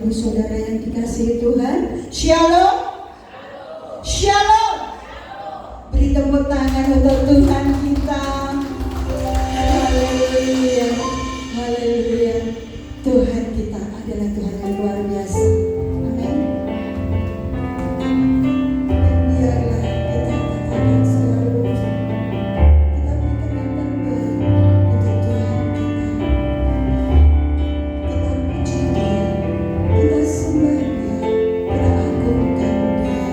Ibu Saudara yang dikasihi Tuhan, Shalom. Shalom. Beri tepuk tangan untuk Tuhan kita. Haleluya. Haleluya. Tuhan kita adalah Tuhan yang luar biasa. Amin. Biarlah kita katakan selalu, kita berikan yang terbaik untuk Tuhan kita. Kita puji Dia, kita sembah Dia, kita agungkan Dia.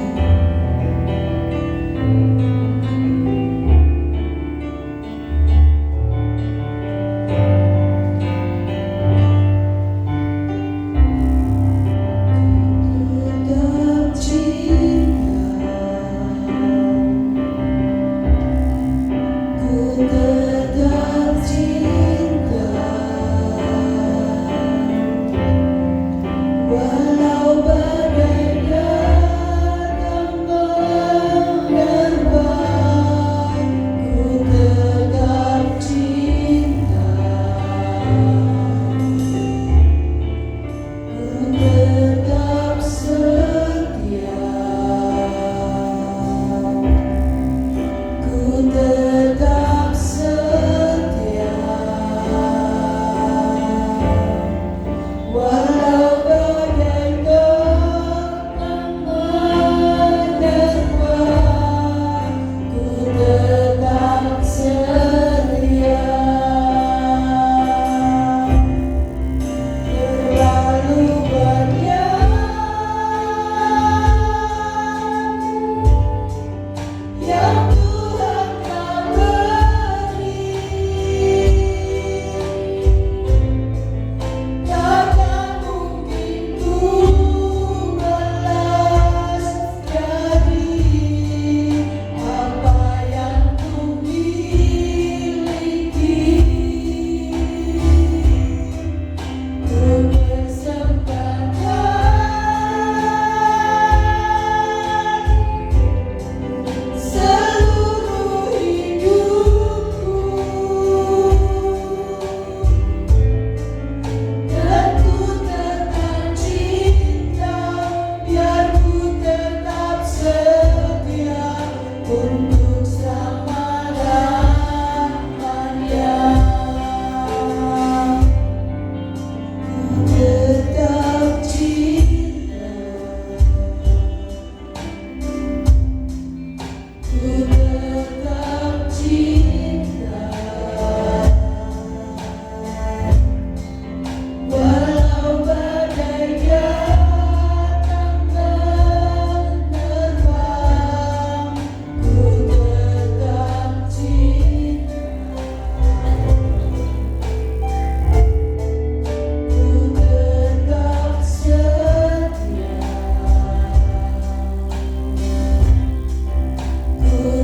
Tetap cinta, walau badai datang menerpa, ku tetap cinta, ku tetap setia, ku tetap setia, walau badai datang menerpa, ku tetap setia. Terlalu banyak yang Tuhan tak beri, takkan mungkin ku balas dari apa yang ku miliki. Ku persembahkan seluruh hidupku, dan ku tetap cinta, biar ku tetap setia untuk selama-lamanya. Ku tetap cinta, ku tetap cinta, walau badai datang menerpa, ku tetap cinta, ku tetap setia, ku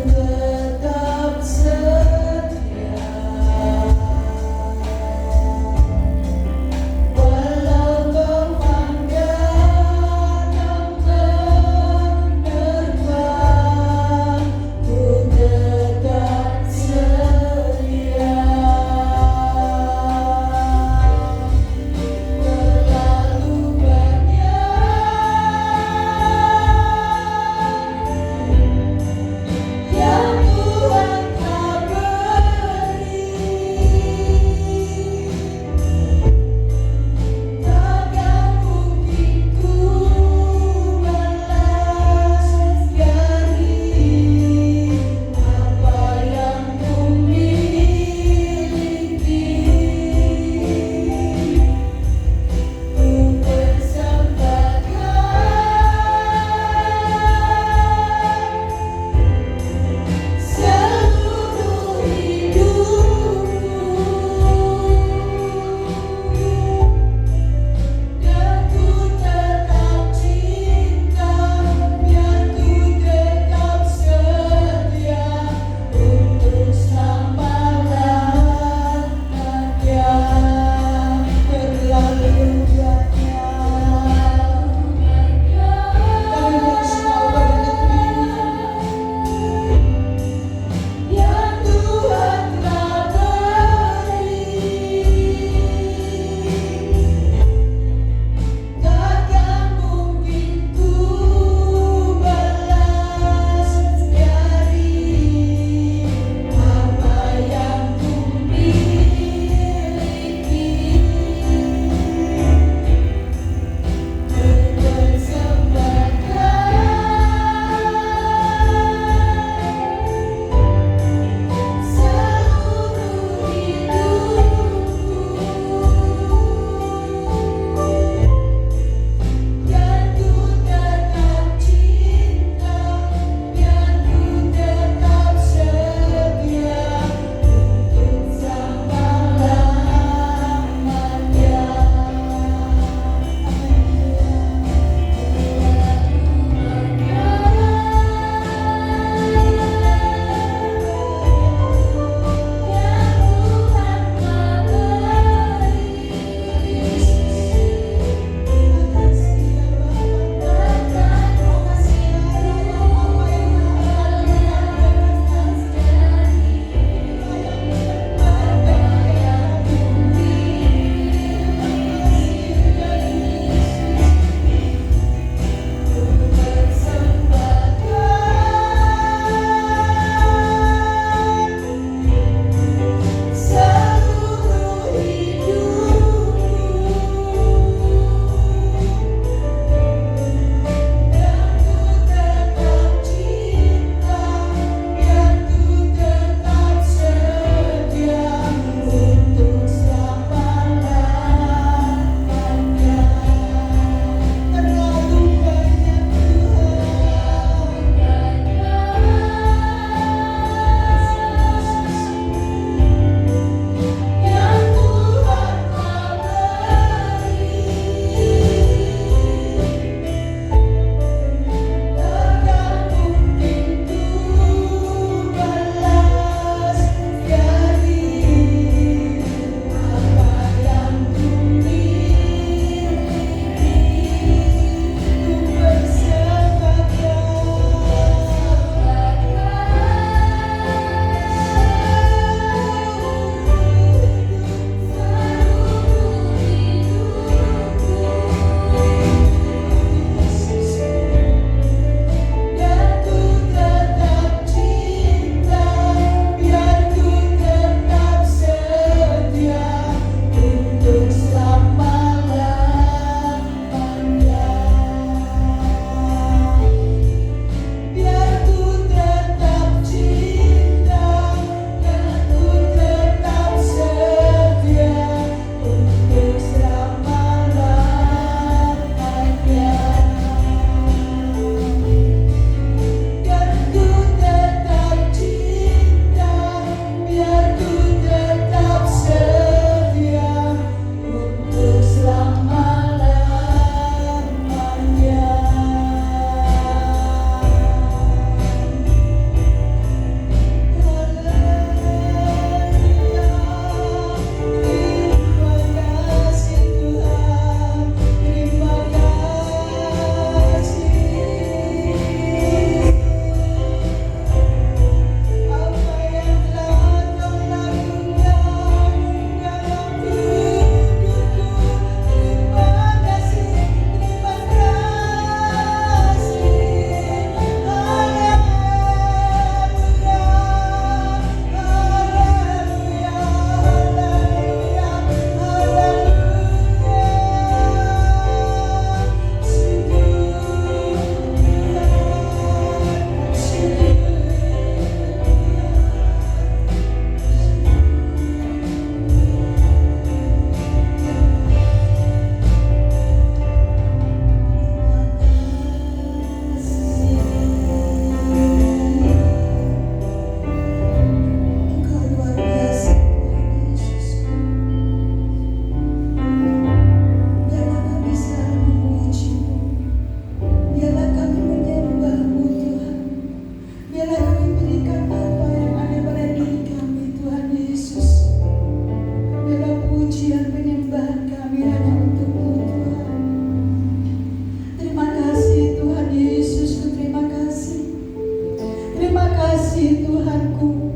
kasih Tuhanku,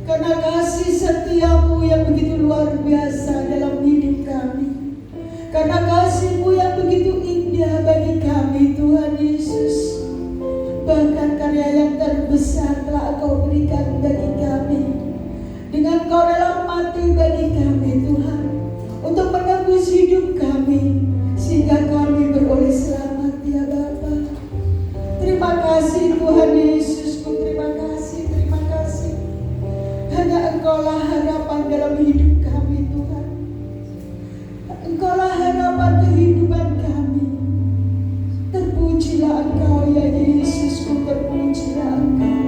karena kasih setiamu yang begitu luar biasa dalam hidup kami. Karena kasih-Mu yang begitu indah bagi kami Tuhan Yesus. Bahkan karya yang terbesar telah Engkau berikan bagi kami. Dengan Engkau rela mati bagi kami Tuhan, untuk menebus hidup kami, sehingga kami beroleh selamat ya Bapa. Terima kasih Tuhan Yesusku, terima kasih, terima kasih. Hanya Engkaulah harapan dalam hidup kami Tuhan. Engkaulah harapan kehidupan kami. Terpujilah Engkau ya Yesusku, terpujilah Engkau.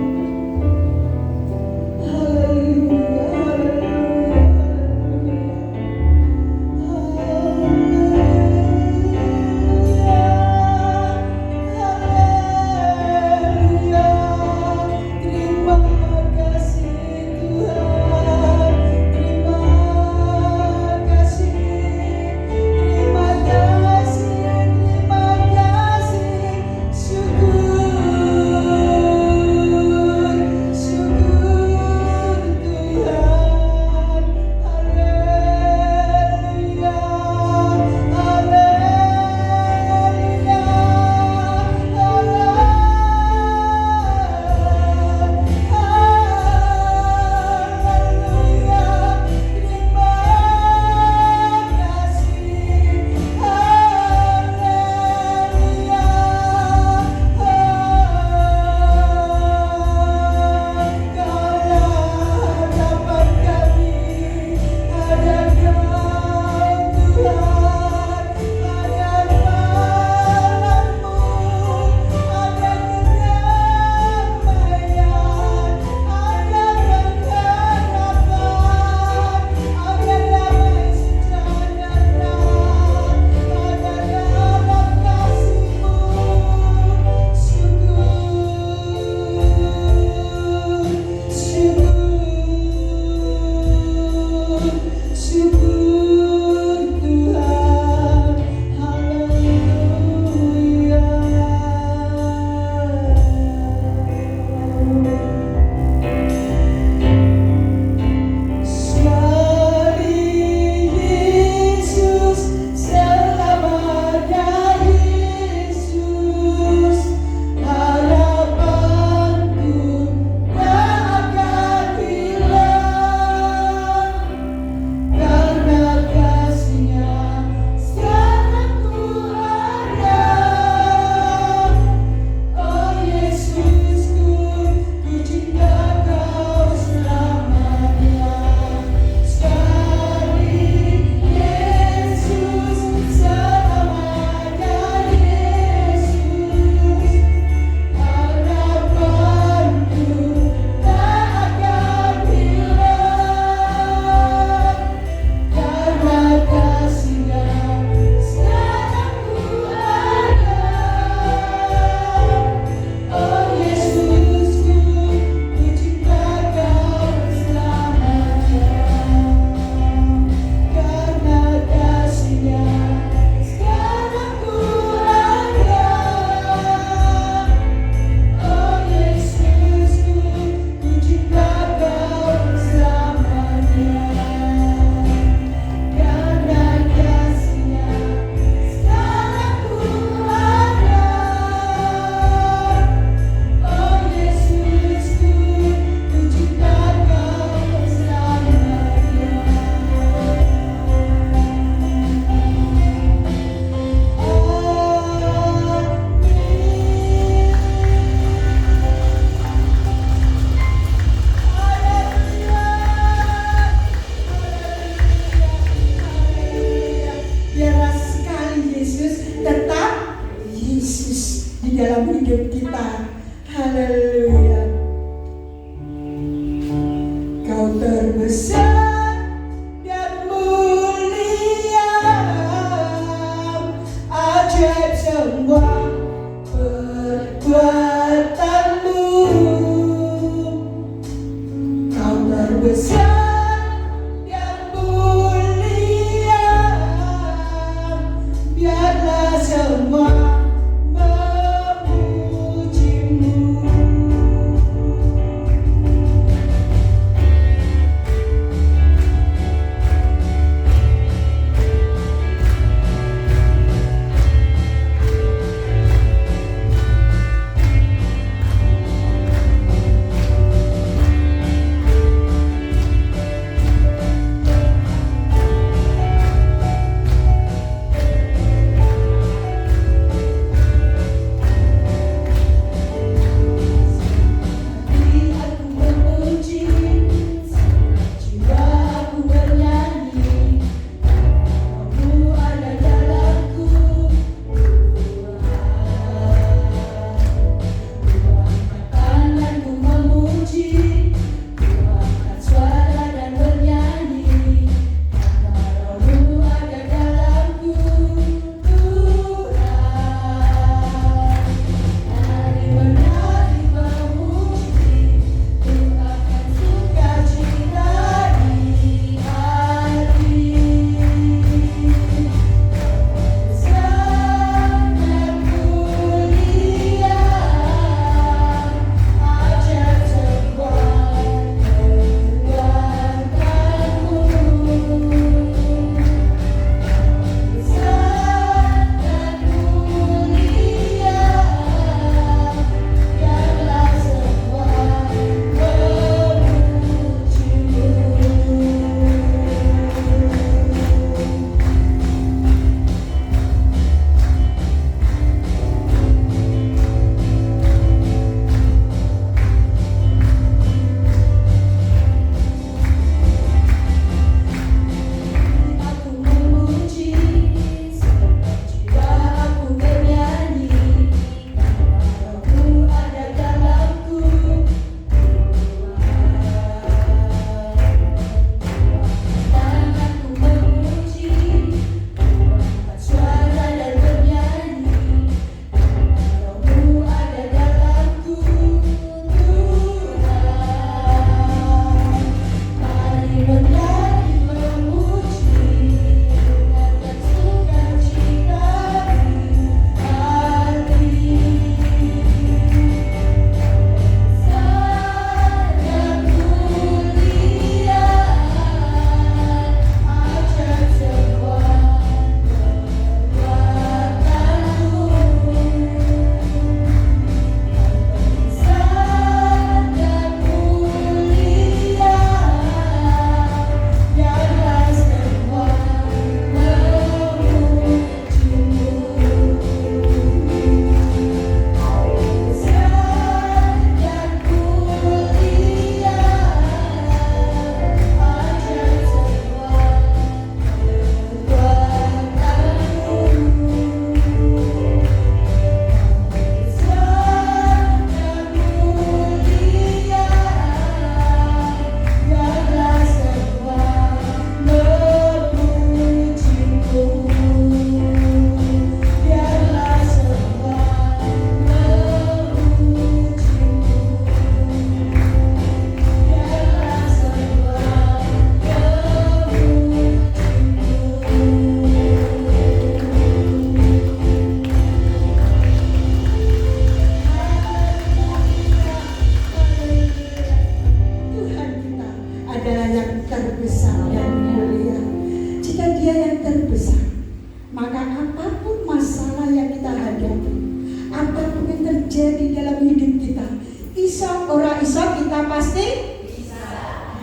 terjadi dalam hidup kita. Iso ora iso kita pasti bisa.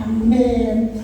Amin.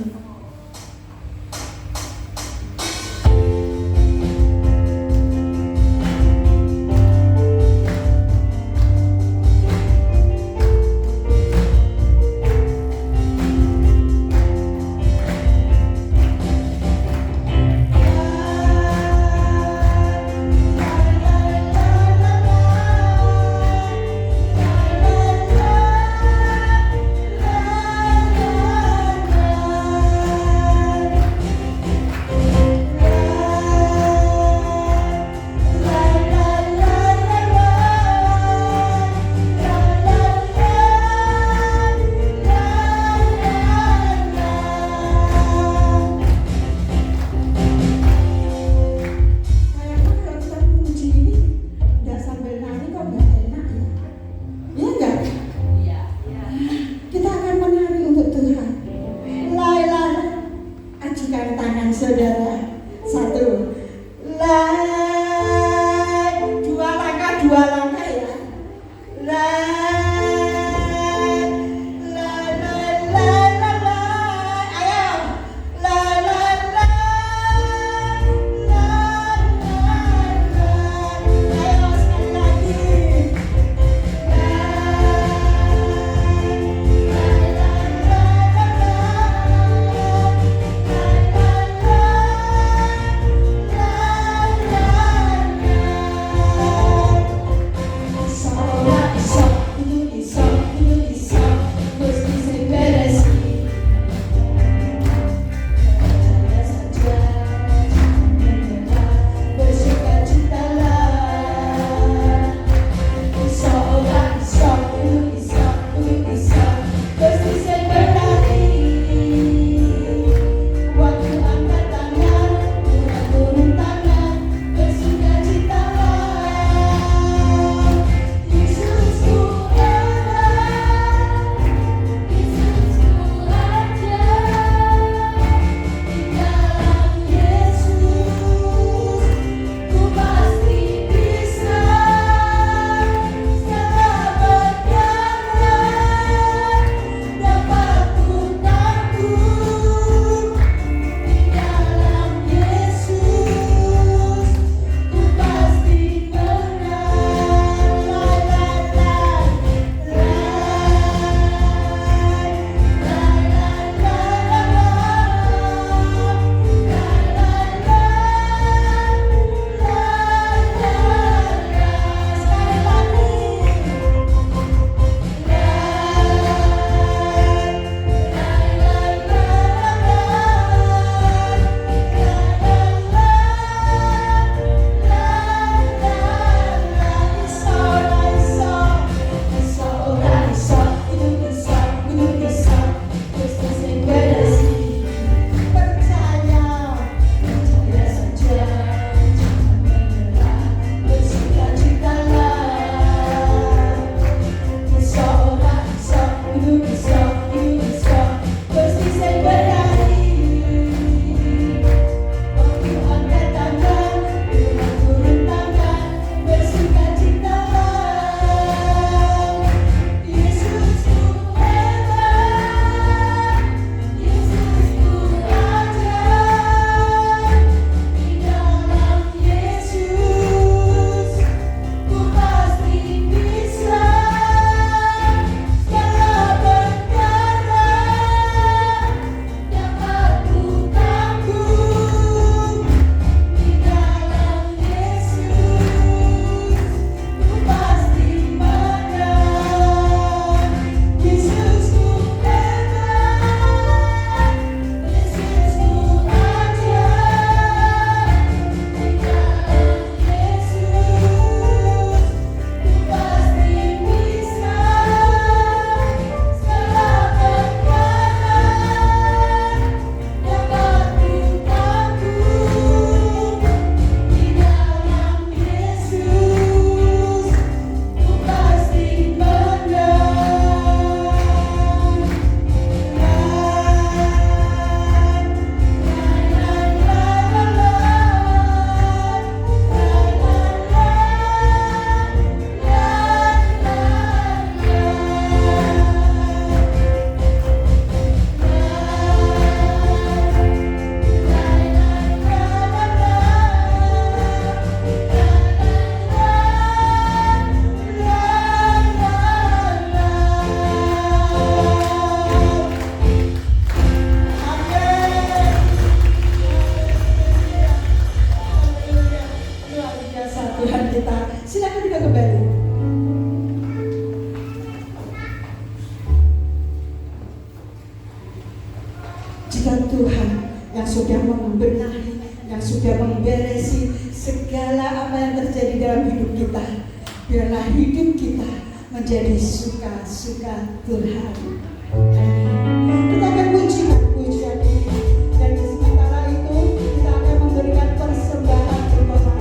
Jika Tuhan yang sudah membenahi, yang sudah memberesi segala apa yang terjadi dalam hidup kita, biarlah hidup kita menjadi suka-suka Tuhan. Amin. Kita akan pujikan pujian ini, dan di sementara itu kita akan memberikan persembahan berkorban.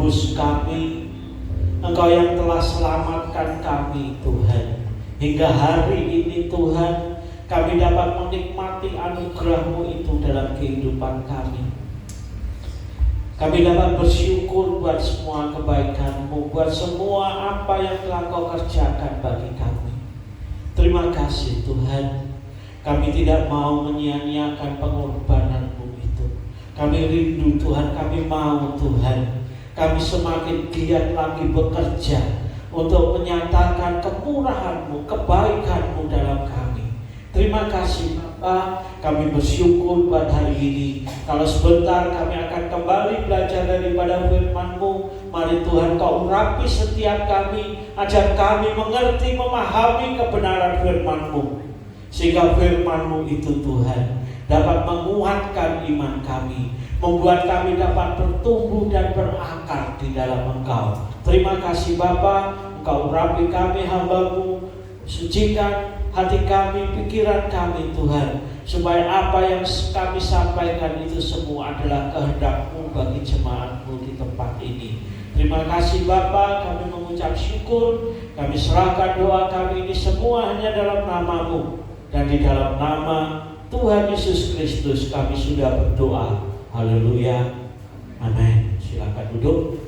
menebus kami, Engkau yang telah selamatkan kami Tuhan. Hingga hari ini Tuhan, kami dapat menikmati anugerah-Mu itu dalam kehidupan kami. Kami dapat bersyukur buat semua kebaikan-Mu, buat semua apa yang telah Kau kerjakan bagi kami. Terima kasih Tuhan. Kami tidak mau menyia-nyiakan pengorbanan-Mu itu. Kami rindu Tuhan, kami mau Tuhan. Kami semakin giat lagi bekerja untuk menyatakan kemurahan-Mu, kebaikan-Mu dalam kami. Terima kasih Bapa, kami bersyukur buat hari ini. Kalau sebentar kami akan kembali belajar daripada firman-Mu, mari Tuhan Kau urapi setiap kami, ajar kami mengerti, memahami kebenaran firman-Mu, sehingga firman-Mu itu Tuhan dapat menguatkan iman kami, membuat kami dapat bertumbuh dan berakar di dalam Engkau. Terima kasih Bapa, Engkau urapi kami hamba-Mu, sucikan hati kami, pikiran kami Tuhan, supaya apa yang kami sampaikan itu semua adalah kehendak-Mu bagi jemaat-Mu di tempat ini. Terima kasih Bapa, kami mengucap syukur, kami serahkan doa kami ini semua hanya dalam nama-Mu, dan di dalam nama Tuhan Yesus Kristus kami sudah berdoa. Haleluya, amin. Silakan duduk.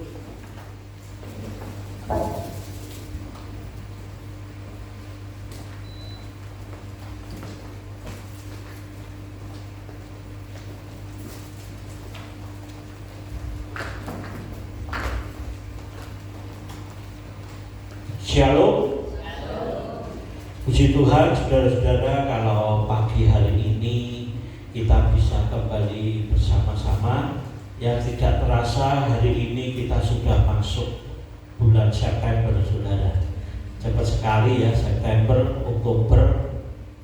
Shalom. Puji Tuhan, saudara-saudara, kalau pagi hari ini kita bisa kembali bersama-sama. Yang tidak terasa hari ini kita sudah masuk bulan September, saudara. Cepat sekali ya, September, Oktober,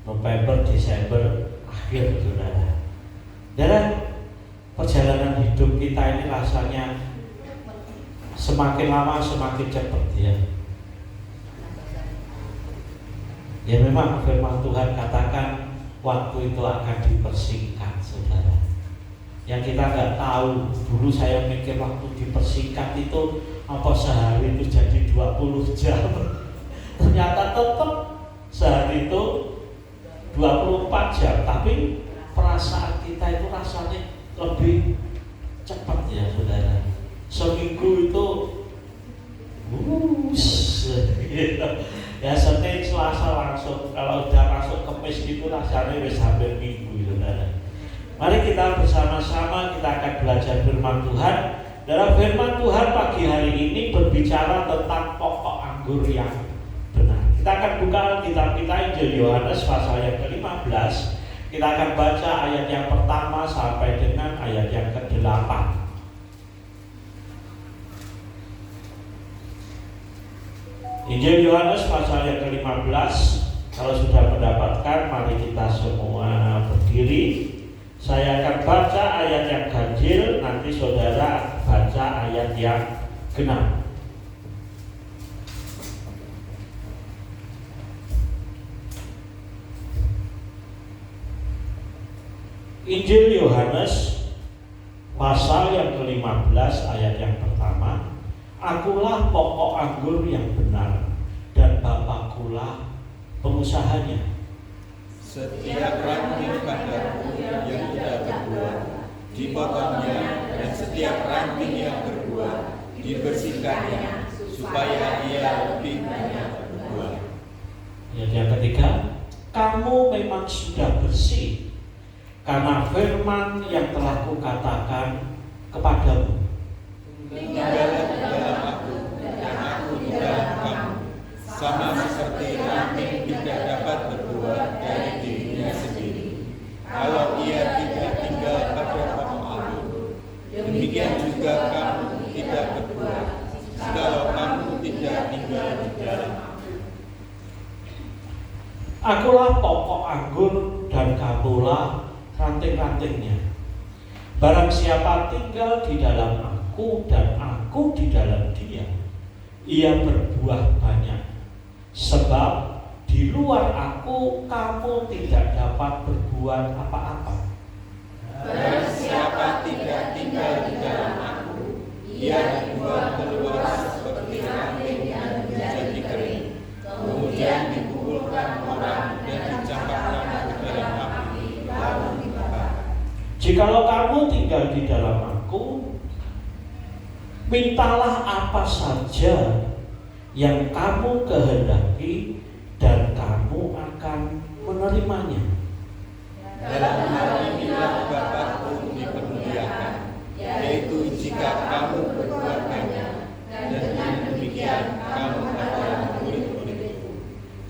November, Desember, akhir, saudara. Dan perjalanan hidup kita ini rasanya semakin lama semakin cepat ya. Ya memang firman Tuhan katakan waktu itu akan dipersingkat, saudara. Yang kita nggak tahu, dulu saya mikir waktu dipersingkat itu apa sehari itu jadi 20 jam. Ternyata tetap sehari itu 24 jam, tapi perasaan kita itu rasanya lebih cepat ya, saudara. Seminggu itu ya Senin, Selasa langsung, kalau udah masuk Kamis itu rasanya wis hampir minggu, saudara. Mari kita bersama-sama kita akan belajar firman Tuhan. Dalam firman Tuhan pagi hari ini berbicara tentang pokok anggur yang benar. Kita akan buka Alkitab kita Injil Yohanes pasal yang ke-15. Kita akan baca ayat yang pertama sampai dengan ayat yang ke-8. Injil Yohanes pasal yang ke-15. Kalau sudah mendapatkan, mari kita semua berdiri. Saya akan baca ayat yang ganjil, nanti saudara baca ayat yang genap. Injil Yohanes pasal yang ke-15 ayat yang pertama. Akulah pokok anggur yang benar, dan Bapakkulah pengusahanya. Setiap ranting padaku yang tidak berbuah dipotongnya, dan setiap ranting yang berbuah dibersihkannya, supaya ia lebih banyak berbuah. Yang ketiga, kamu memang sudah bersih karena firman yang telah kukatakan kepadamu. Tinggallah di dalam aku, dan aku di dalam kamu. Sama seperti ranting tidak dapat berbuah dari dirinya sendiri kalau ia tidak tinggal pada pokok anggur, demikian juga kamu tidak berbuah jikalau kamu tidak tinggal di dalam aku. Akulah pokok anggur dan kamulah ranting-rantingnya. Barang siapa tinggal di dalam aku dan aku di dalam dia, ia berbuah banyak. Sebab di luar aku kamu tidak dapat berbuat apa-apa. Barang siapa tidak tinggal di dalam aku, ia dibuang Jikalau kamu tinggal di dalam Aku, mintalah apa saja yang kamu kehendaki dan kamu akan menerimanya. Dalam hal inilah Bapa-Ku dipermuliakan, yaitu jika kamu berbuat banyak, dan dengan demikian kamu adalah murid-murid-Ku.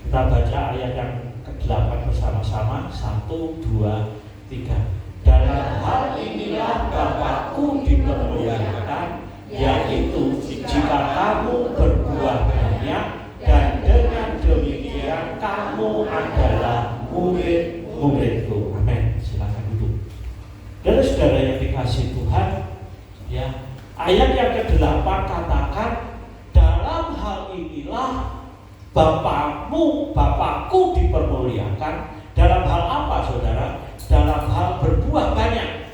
Kita baca ayat yang ke-8 bersama-sama. 1, 2, 3. Dalam hal inilah Bapa-Ku dipermuliakan, yaitu jika kamu berbuah banyak, dan dengan demikian kamu adalah murid-murid-Ku. Amin. Silakan duduk. Dan saudara yang dikasihi Tuhan, ya, ayat yang ke-8 katakan, dalam hal inilah Bapa-Ku dipermuliakan. Dalam hal apa, saudara? Dalam hal berbuah banyak.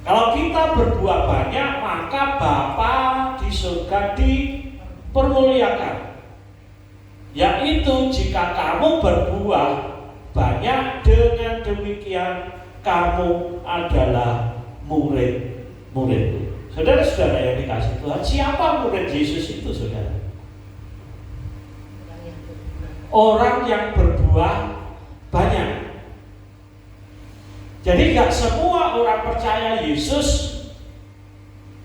Kalau kita berbuah banyak, maka Bapa di surga dipermuliakan. Yaitu jika kamu berbuah banyak, dengan demikian kamu adalah murid-murid-Ku. Saudara-saudara yang dikasihi Tuhan, siapa murid Yesus itu, saudara? Orang yang berbuah banyak. Jadi gak semua orang percaya Yesus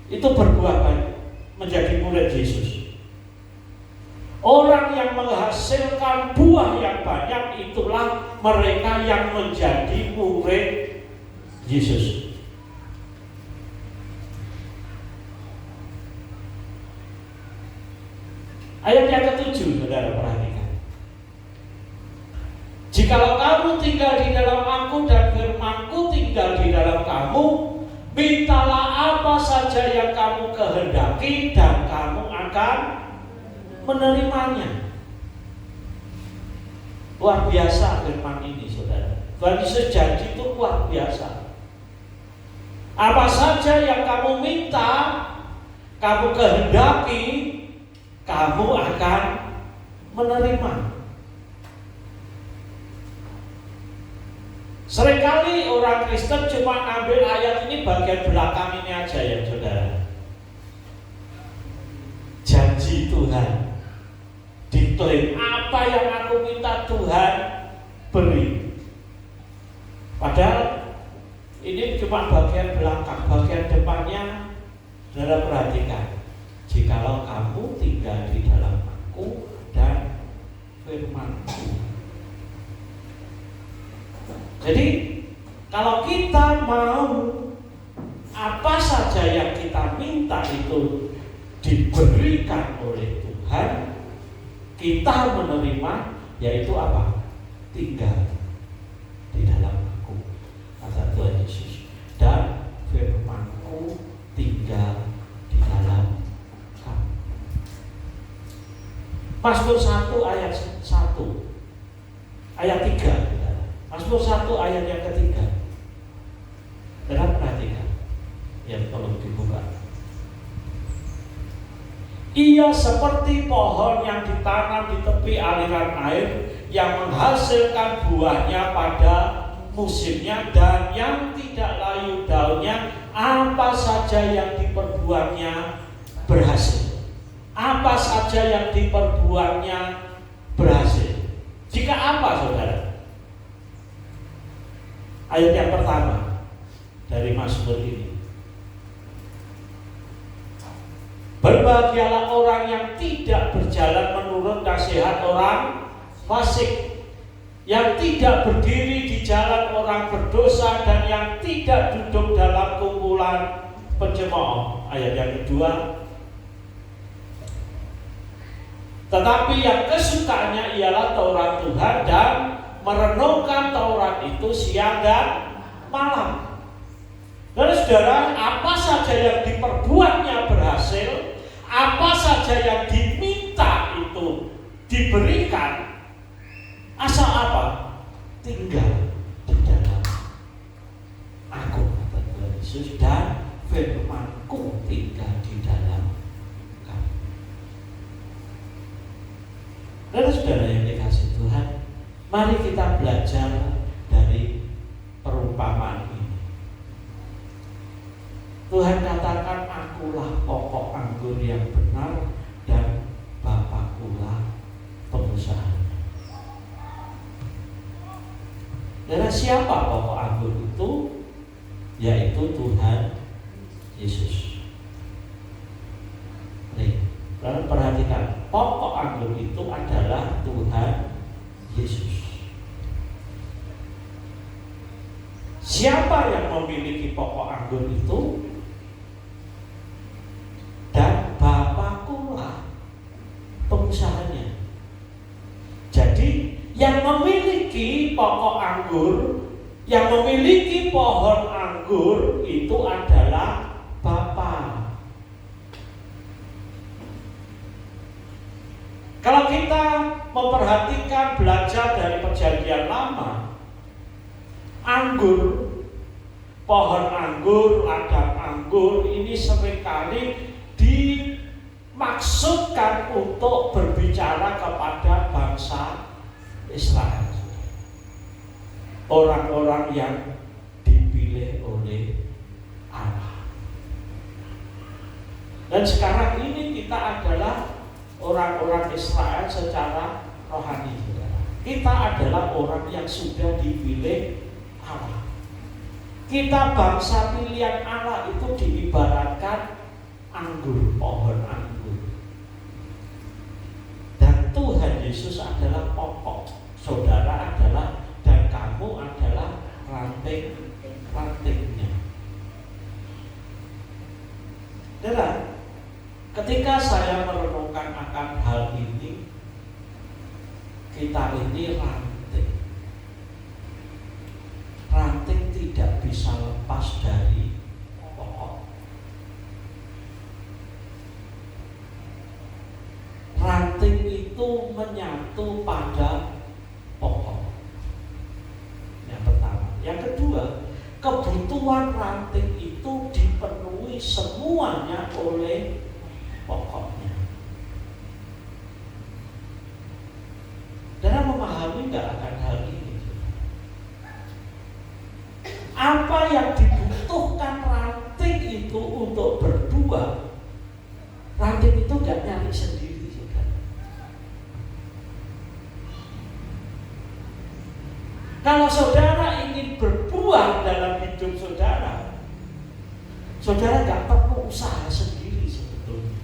itu berbuah banyak, menjadi murid Yesus. Orang yang menghasilkan buah yang banyak itulah mereka yang menjadi murid Yesus. Ayat yang ke-7, saudara perhatikan. Jikalau kamu tinggal di dalam Aku dan firman-Ku tinggal di dalam kamu, mintalah apa saja yang kamu kehendaki dan kamu akan menerimanya. Luar biasa firman ini, saudara. Tuhan Yesus janji itu luar biasa. Apa saja yang kamu minta, kamu kehendaki, kamu akan menerima. Seringkali orang Kristen cuma ngambil ayat ini bagian belakang ini aja, ya saudara. Janji Tuhan, diklaim apa yang aku minta Tuhan beri. Padahal ini cuma bagian belakang, bagian depannya saudara perhatikan. Jikalau kamu tinggal di dalam Aku dan firman-Ku. Jadi kalau kita mau apa saja yang kita minta itu diberikan oleh Tuhan, kita menerima, yaitu apa? Tinggal di dalam Aku, kata Tuhan Yesus, dan firman-Ku tinggal di dalam kamu. Mazmur 1 ayat 1, ayat 3. Mazmur 1 ayat yang ketiga. Dengar, perhatikan. Ya, tolong dibuka. Ia seperti pohon yang ditanam di tepi aliran air, yang menghasilkan buahnya pada musimnya, dan yang tidak layu daunnya. Apa saja yang diperbuatnya berhasil. Apa saja yang diperbuatnya berhasil. Jika apa, saudara? Ayat yang pertama dari Mazmur ini. Berbahagialah orang yang tidak berjalan menurut nasihat orang fasik, yang tidak berdiri di jalan orang berdosa, dan yang tidak duduk dalam kumpulan pencemooh. Ayat yang kedua. Tetapi yang kesukaannya ialah Taurat Tuhan, dan merenungkan Taurat itu siang dan malam. Dan saudara, apa saja yang diperbuatnya berhasil, apa saja yang diminta itu diberikan, asal apa? Tinggal di dalam Aku, kata Tuhan Yesus, dan firman-Ku tinggal di dalam kamu. Dan saudara yang dikasihi Tuhan, mari kita belajar dari perumpamaan ini. akulah pokok anggur yang benar dan Bapakkulah pengusaha. Dan siapa pokok anggur itu? Yaitu Tuhan Yesus. Nih, lalu perhatikan, pokok anggur itu adalah Tuhan Yesus. Siapa yang memiliki pokok anggur itu? Dan Bapakkulah pengusahanya. Jadi yang memiliki pokok anggur, yang memiliki pohon anggur itu adalah Bapa. Kalau kita memperhatikan belajar dari Perjanjian Lama, anggur, pohon anggur, ladang anggur ini seringkali dimaksudkan untuk berbicara kepada bangsa Israel, orang-orang yang dipilih oleh Allah. Dan sekarang ini kita adalah orang-orang Israel secara rohani. Kita adalah orang yang sudah dipilih Allah. Kita bangsa pilihan Allah itu diibaratkan anggur, pohon anggur. Dan Tuhan Yesus adalah pokok, saudara adalah, dan kamu adalah ranting-rantingnya. Dan ketika saya merenungkan akan hal ini, kita ini ranting. Ranting tidak bisa lepas dari pokok. Ranting itu menyatu pada pokok. Yang pertama. Yang kedua, kebutuhan ranting itu dipenuhi semuanya oleh pokoknya. Dan memahami nggak akan hal ini? Apa yang dibutuhkan ranting itu untuk berbuah, ranting itu nggak nyari sendiri, saudara. Kalau saudara ingin berbuah dalam hidup saudara, saudara nggak perlu usaha sendiri sebetulnya.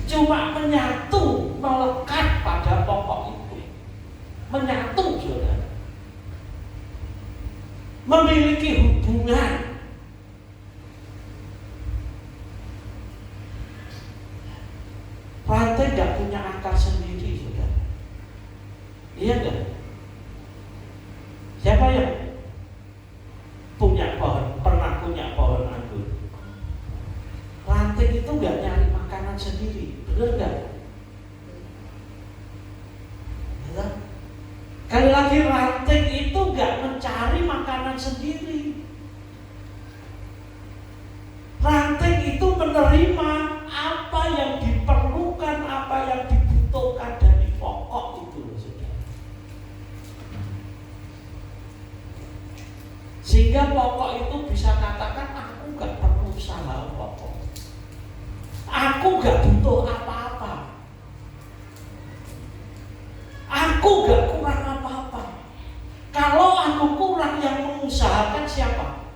Cuma menyatu, melekat pada pokok itu, menyatu, saudara. Memiliki hubungan. Rantai gak punya akar sendiri, saudara. Iya gak? Siapa yang punya pohon, pernah punya pohon anggur? Ranting itu gak nyari makanan sendiri, benar gak? Ya? Kali lagi, ranting itu gak mencari makanan sendiri. Ranting itu menerima apa yang diperlukan, apa yang dibutuhkan dari pokok itu, saudara. Sehingga pokok itu bisa katakan, aku gak perlu usaha pokok. Aku gak butuh apa-apa. Aku gak kurang apa-apa. Kalau aku kurang, yang mengusahakan siapa?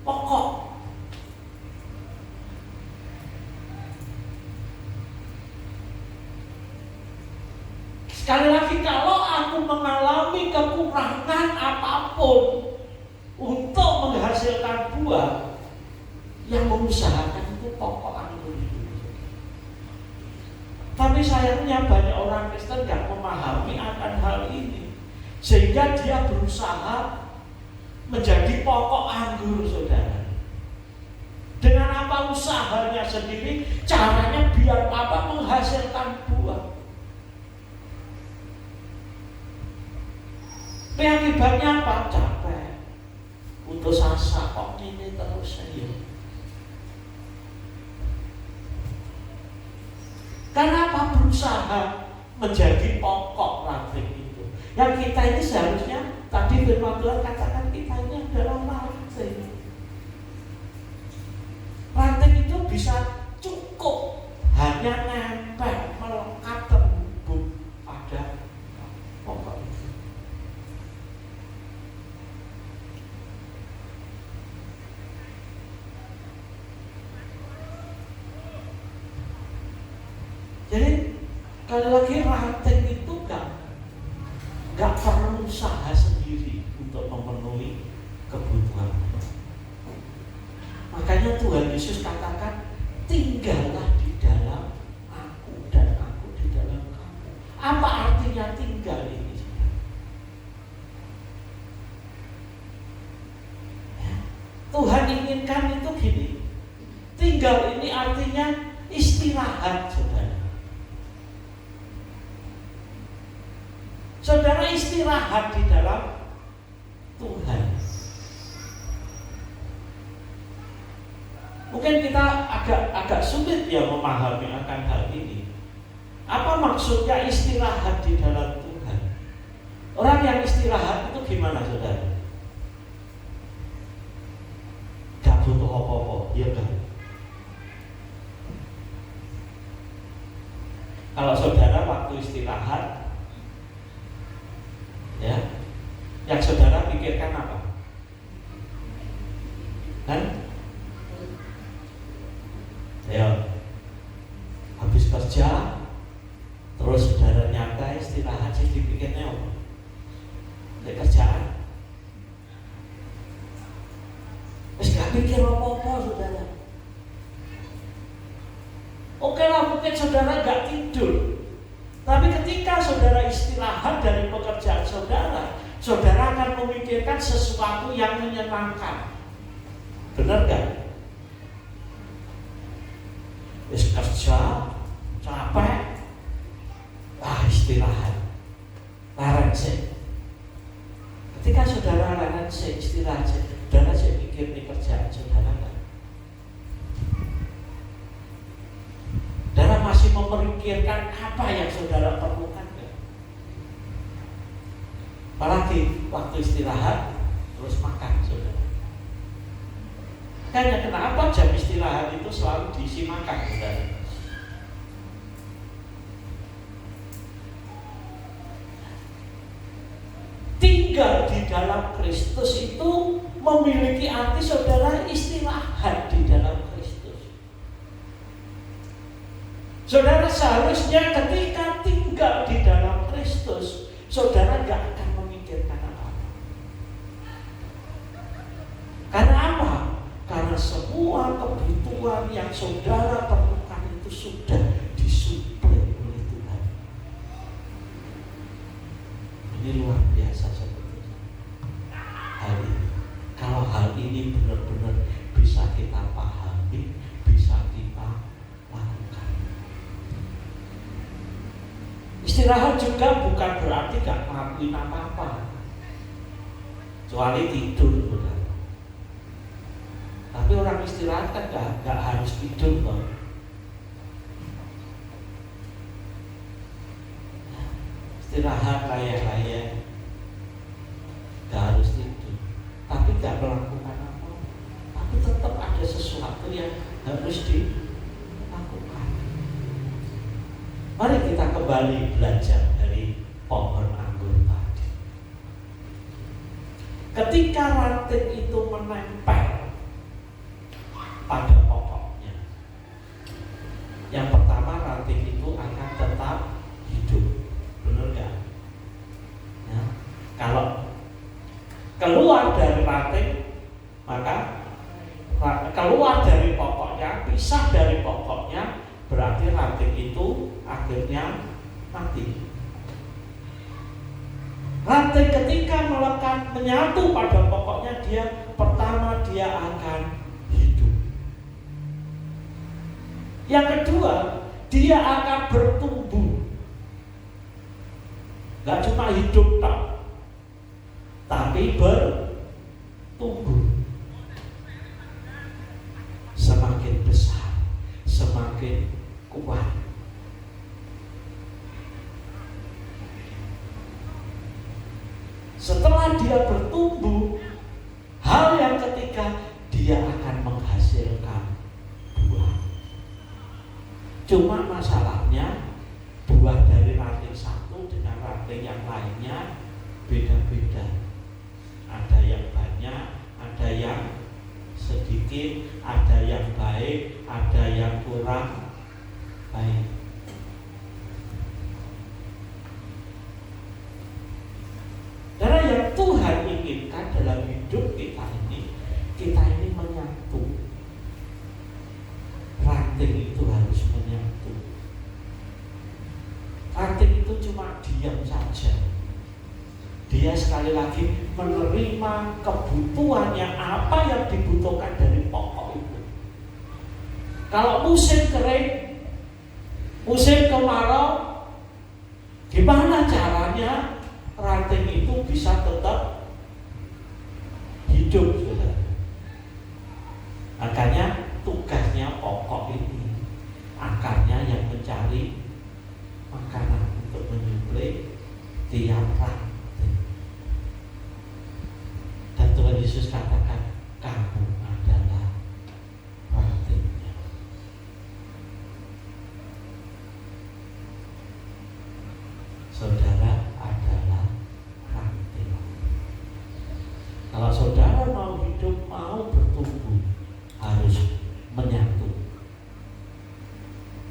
Pokok. Sekali lagi, kalau aku mengalami kekurangan apapun untuk menghasilkan buah, yang mengusahakan itu pokok anggur itu. Tapi sayangnya banyak orang Kristen gak memahami akan hal ini, sehingga dia berusaha menjadi pokok anggur, saudara. Dengan apa usahanya sendiri, caranya biar apa menghasilkan buah. Akibatnya apa? Capek, putus asa, kok ini terus ya. Karena apa? Berusaha menjadi pokok ranting itu. Yang kita ini seharusnya, tadi firman Tuhan katakan, kita ini adalah ranting. Kali lagi ranting itu gak perlu usaha sendiri untuk memenuhi kebutuhan. Makanya Tuhan Yesus katakan, tinggallah di dalam aku dan aku di dalam kamu. Apa artinya tinggal ini? Tuhan inginkan itu gini. Tinggal ini artinya istirahat, saudara. Saudara istirahat di dalam Tuhan. Mungkin kita agak sulit ya memahami akan hal ini. Apa maksudnya istirahat di dalam Tuhan? Orang yang istirahat itu gimana, saudara? Gak butuh apa-apa, ya kan? Kalau saudara waktu istirahat, ya, yang saudara pikirkan apa? Kan? Ya, habis kerja, terus saudara nyantai istirahat, jadi dipikirnya apa? Dari kerjaan. Terus gak pikir apa-apa, saudara. Oke lah, mungkin saudara gak tidur, tapi ketika saudara istirahat dari pekerjaan saudara, saudara akan memikirkan sesuatu yang menyenangkan. Benar gak? Wis kerja, capek, istirahat, leren sih. Ketika saudara leren sih, istirahat sih, saudara sih pikir nih kerjaan saudara kan? Saudara masih memikirkan apa yang saudara perlukan kan? Apalagi waktu istirahat, terus makan, saudara. Makanya kenapa jam istirahat itu selalu diisi makan, saudara? Tinggal di dalam Kristus itu memiliki arti saudara istirahat di dalam Kristus. Saudara seharusnya ketika tinggal di dalam Kristus, saudara gak akan memikirkan apa-apa. Karena apa? Karena semua kebutuhan yang saudara perlukan itu sudah disuplai oleh Tuhan. Ini luar biasa sebetulnya. Hal ini, kalau hal ini benar-benar bisa kita pahami, bisa kita lakukan. Istirahat juga bukan berarti gak ngelakuin apa-apa, kecuali tidur, saudara. Tapi orang istirahat kan gak harus tidur loh. Istirahat layak-layak, gak harus tidur, tapi gak melakukan apa. Tapi tetap ada sesuatu yang harus dilakukan. Mari kita kembali belajar dari pohon anggur tadi. Ketika ranting itu menempel pada pokoknya, yang pertama ranting itu akan tetap hidup, benar gak? Ya. Kalau keluar dari ranting, maka keluar dari pokoknya, pisah dari pokoknya, berarti ranting itu akhirnya mati. Ranting ketika melekat menyatu pada pokoknya, pertama dia akan hidup. Yang kedua, dia akan bertumbuh. Gak cuma hidup tak, tapi bertumbuh. Semakin besar, semakin kuat. Setelah dia bertumbuh, hal yang ketiga, dia akan menghasilkan buah. Cuma masalahnya buah dari ranting satu dengan ranting yang lainnya beda-beda. Ada yang banyak, ada yang sedikit, ada yang baik, ada yang kurang baik. dia sekali lagi menerima kebutuhannya, apa yang dibutuhkan dari pokok itu. Kalau musim kering, musim kemarau, gimana caranya ranting itu bisa tetap hidup, saudara? Makanya tugasnya pokok ini, akarnya yang mencari makanan untuk menyuplai tiap ranting. Dan Tuhan Yesus katakan, kamu adalah rantingnya. Saudara adalah ranting. Kalau saudara mau hidup, mau bertumbuh, harus menyatu,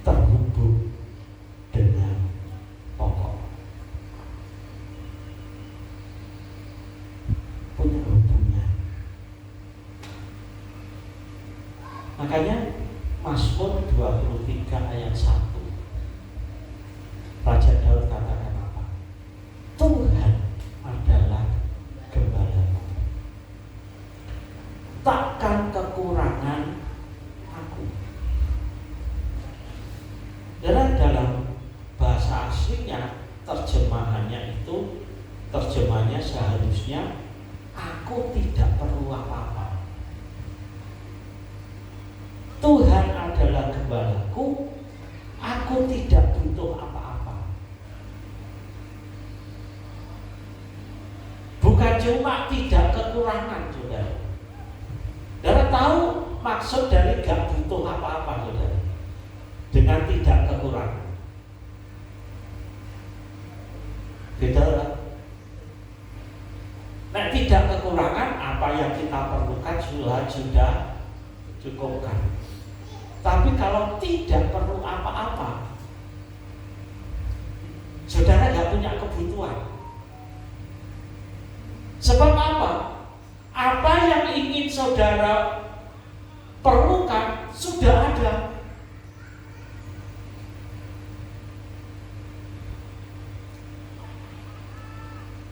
terhubung dengan pokok, punya hubungan. Makanya Mazmur 23 ayat 1, Raja Daud katakan apa? Tuhan adalah gembalaku, takkan kekurangan aku. Dan dalam bahasa aslinya, terjemahannya seharusnya aku tidak perlu apa-apa. Tuhan adalah gembalaku, aku tidak butuh apa-apa. Bukan cuma tidak kekurangan, saudara. Saudara tahu maksud dari gak butuh apa-apa, saudara? Dengan tidak kekurangan. Beda lah. Nah, tidak kekurangan, apa yang kita perlukan sudah cukupkan. Tapi kalau tidak perlu apa-apa, saudara gak punya kebutuhan. Sebab apa? Apa yang ingin saudara perlukan sudah ada.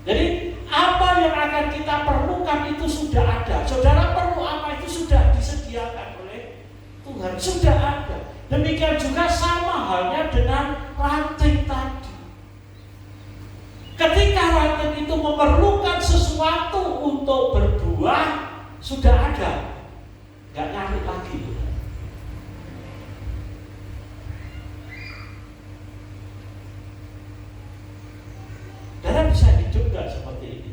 Jadi apa yang akan kita perlukan itu sudah ada. Saudara perlu apa itu sudah disediakan oleh Tuhan, sudah ada. Demikian juga sama halnya dengan ranting tadi. Ketika ranting itu memerlukan sesuatu untuk berbuah, sudah ada, nggak nyari lagi. Saudara bisa hidup nggak seperti ini?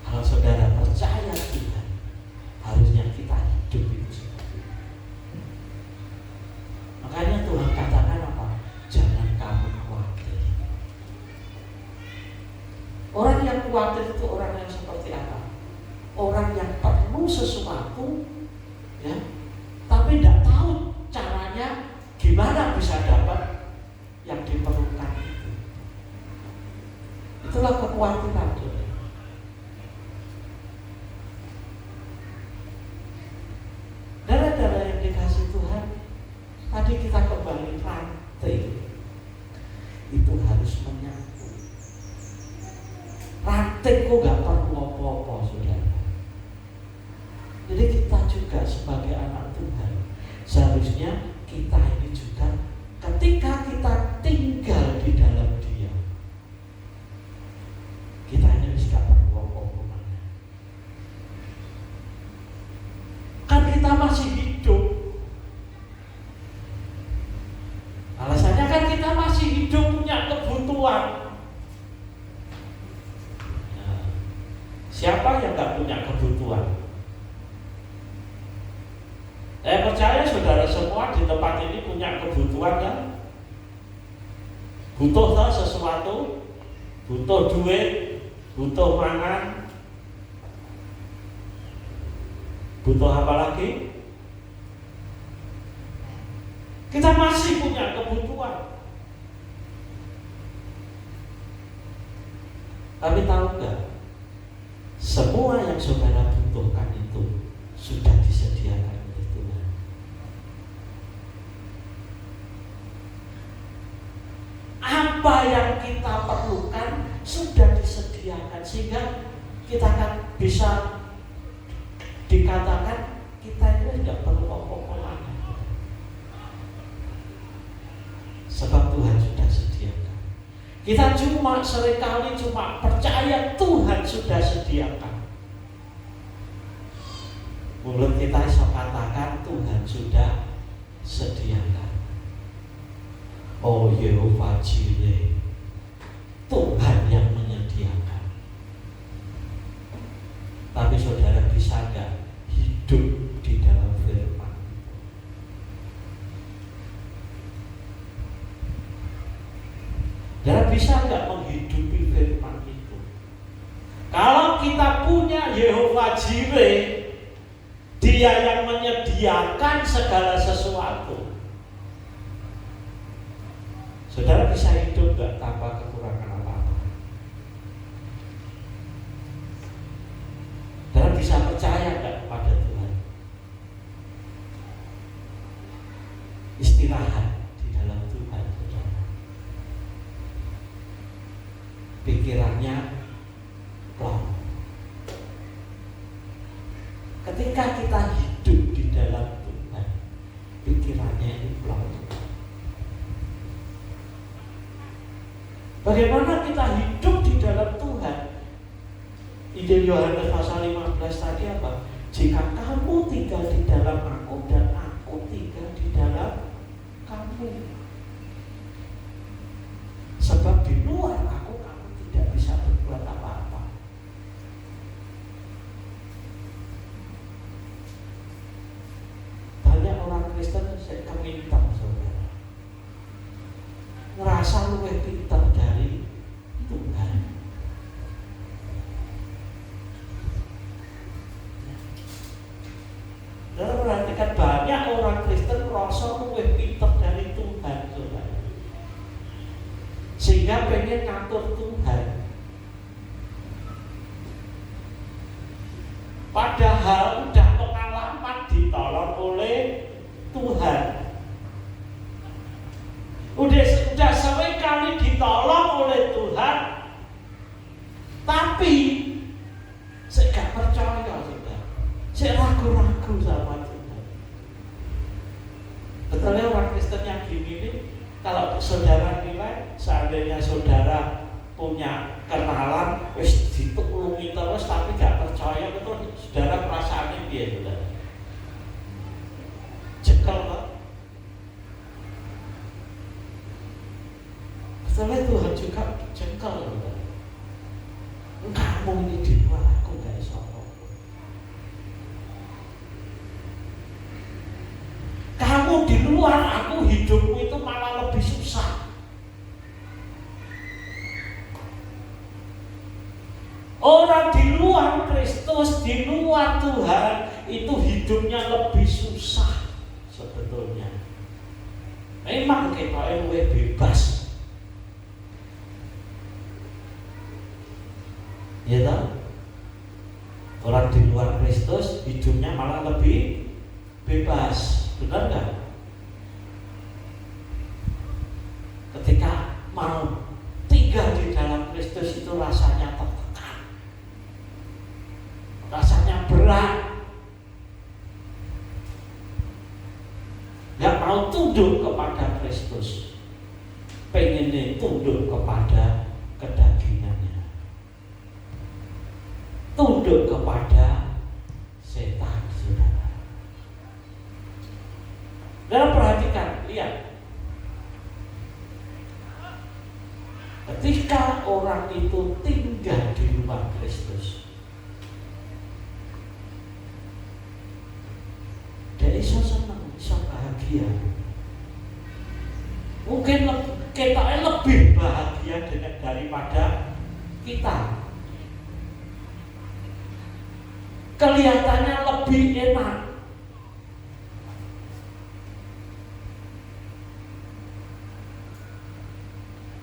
Kalau saudara percaya Tuhan, harusnya kita hidup itu seperti itu. Makanya Tuhan katakan apa? Jangan kamu khawatir. Orang yang khawatir itu orang yang seperti apa? Orang yang perlu sesuatu, ya, tapi tidak tahu caranya gimana bisa dapat yang diperlukan itu. Itulah kekhawatiran. Darah-darah yang dikasih Tuhan, tadi kita kembali ranting itu harus menyatu. Ranting kok gak perlu apa-apa, saudara. Jadi kita juga sebagai anak Tuhan, seharusnya kita ini juga ketika kita tinggal di dalam Dia, kita ini gak perlu apa-apa. Kan kita masih hidup. Alasannya kan kita masih hidup, punya kebutuhan. Nah, siapa yang gak punya kebutuhan? Saya percaya saudara semua di tempat ini punya kebutuhan, kan? Butuh sesuatu, butuh duit, butuh mangan, butuh apa lagi? Kita masih punya kebutuhan. Tapi tahu nggak? Semua yang saudara butuhkan itu sudah disediakan oleh Tuhan. apa yang kita perlukan sudah disediakan, sehingga kita akan bisa dikatakan kita ini tidak perlu apa-apa lagi, sebab Tuhan sudah sediakan. Kita seringkali cuma percaya Tuhan sudah sediakan. Mulut kita bisa katakan Tuhan sudah sediakan. Oh Yehova Jireh, Tuhan yang menyediakan. Tapi saudara bisa nggak hidup di dalam firman? Saudara bisa nggak menghidupi firman itu? Kalau kita punya Yehova Jireh, Dia yang menyediakan segala sesuatu, saudara bisa hidup nggak tanpa kekurangan apa-apa? Saudara bisa percaya nggak kepada Tuhan? Istirahat di dalam Tuhan, saudara. Pikirannya plong. Ketika kita hidup di dalam Tuhan, pikirannya ini plong. Bagaimana kita hidup di dalam Tuhan? Injil Yohanes pasal 15 tadi apa? Jika kamu tinggal di dalam aku dan aku tinggal di dalam kamu. Sebab di luar aku kamu tidak bisa berbuat apa-apa. Banyak orang Kristen saya keminta, saudara, ngerasa lebih pintar dari Tuhan. Saudara perhatikan, banyak orang Kristen ngerasa lebih pintar dari Tuhan, saudara, sehingga pengen ngatur Tuhan. Padahal udah pengalaman ditolong oleh Tuhan. Udah sering kali ditolong oleh Tuhan, tapi saya gak percaya, saudara. Saya ragu-ragu sama Tuhan. Betulnya orang Kristen yang gini nih, kalau saudara nilai, seandainya saudara punya kenalan, wis ditulungi terus tapi gak percaya, betul saudara perasaannya dia, saudara. Jekel kan? Setelah Tuhan juga jengkel, saudara. Kamu ini di luar aku gak bisa apa-apa. Kamu di luar aku, hidupmu itu malah lebih susah. Orang di luar Kristus, di luar Tuhan, itu hidupnya lebih susah sebetulnya. Memang kita lebih bebas, ya toh? Orang di luar Kristus hidupnya malah lebih bebas, benar nggak? Ketika mau tinggal di dalam Kristus itu rasanya tertekan, rasanya berat, nggak mau tunduk kepada Kristus, pengennya tunduk kepada kedagingannya, tunduk kepada setan, saudara. Dalam perhatikan, lihat, ketika orang itu tinggal di rumah Kristus, dia bisa senang, bisa bahagia. Mungkin kita lebih bahagia daripada kita. Kelihatannya lebih enak.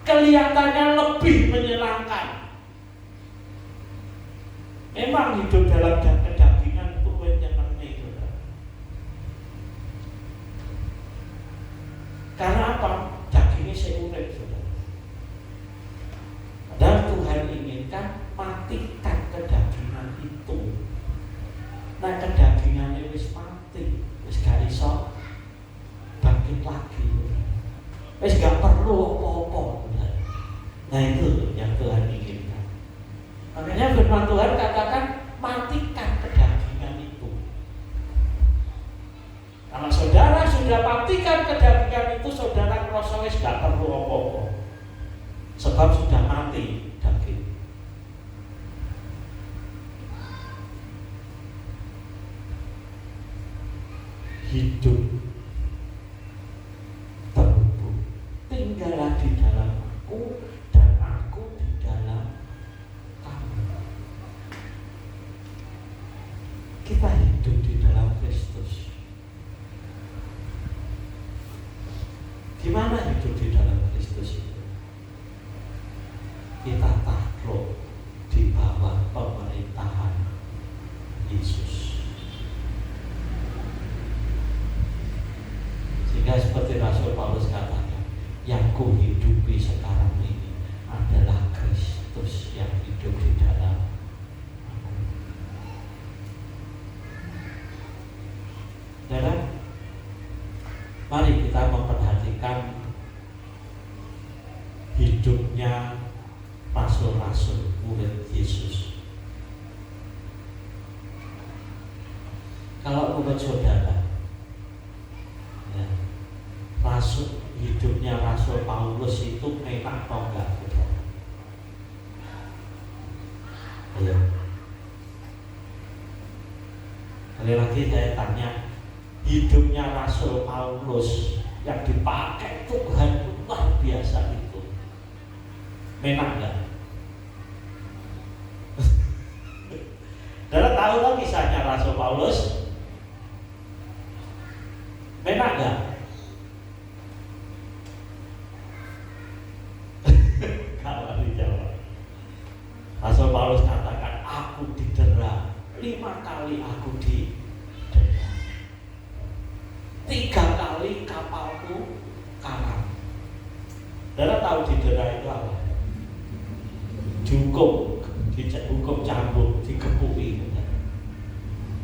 Kelihatannya lebih menyenangkan. Memang hidup dalam kedagingan itu menyenangkan, saudara. Karena apa? Dagingnya saya urip, saudara. Wis gak perlu apa-apa. Nah itu yang Tuhan inginkan. Makanya firman Tuhan katakan matikan kedagingan itu. Kalau saudara sudah matikan kedagingan itu, saudara merasa wis gak perlu apa-apa. Sebab sudah mati daging. Hidup terhubung, tinggallah di dalam aku dan aku di dalam kamu. Kita hidup di dalam Kristus. Gimana hidup di dalam Kristus itu? Kita takluk di bawah pemerintahan Yesus. Sehingga seperti Rasul Paulus katakan, yang kuhidupi sekarang ini adalah Kristus yang hidup di dalam aku. Dan mari kita memperhatikan hidupnya rasul-rasul murid Yesus. Kalau menurut saudara, ya, hidupnya Rasul Paulus itu enak atau enggak? Ayo. Kali lagi saya tanya, hidupnya Rasul Paulus yang dipakai Tuhan luar biasa itu, enak enggak? Saudara tahu kan kisahnya Rasul Paulus? Enak enggak? Kalau dijawab, Rasul Paulus katakan, aku didera 5 kali, aku didera 3 kali kapalku karam. Saudara tahu didera itu apa? Dihukum cambuk, dikepui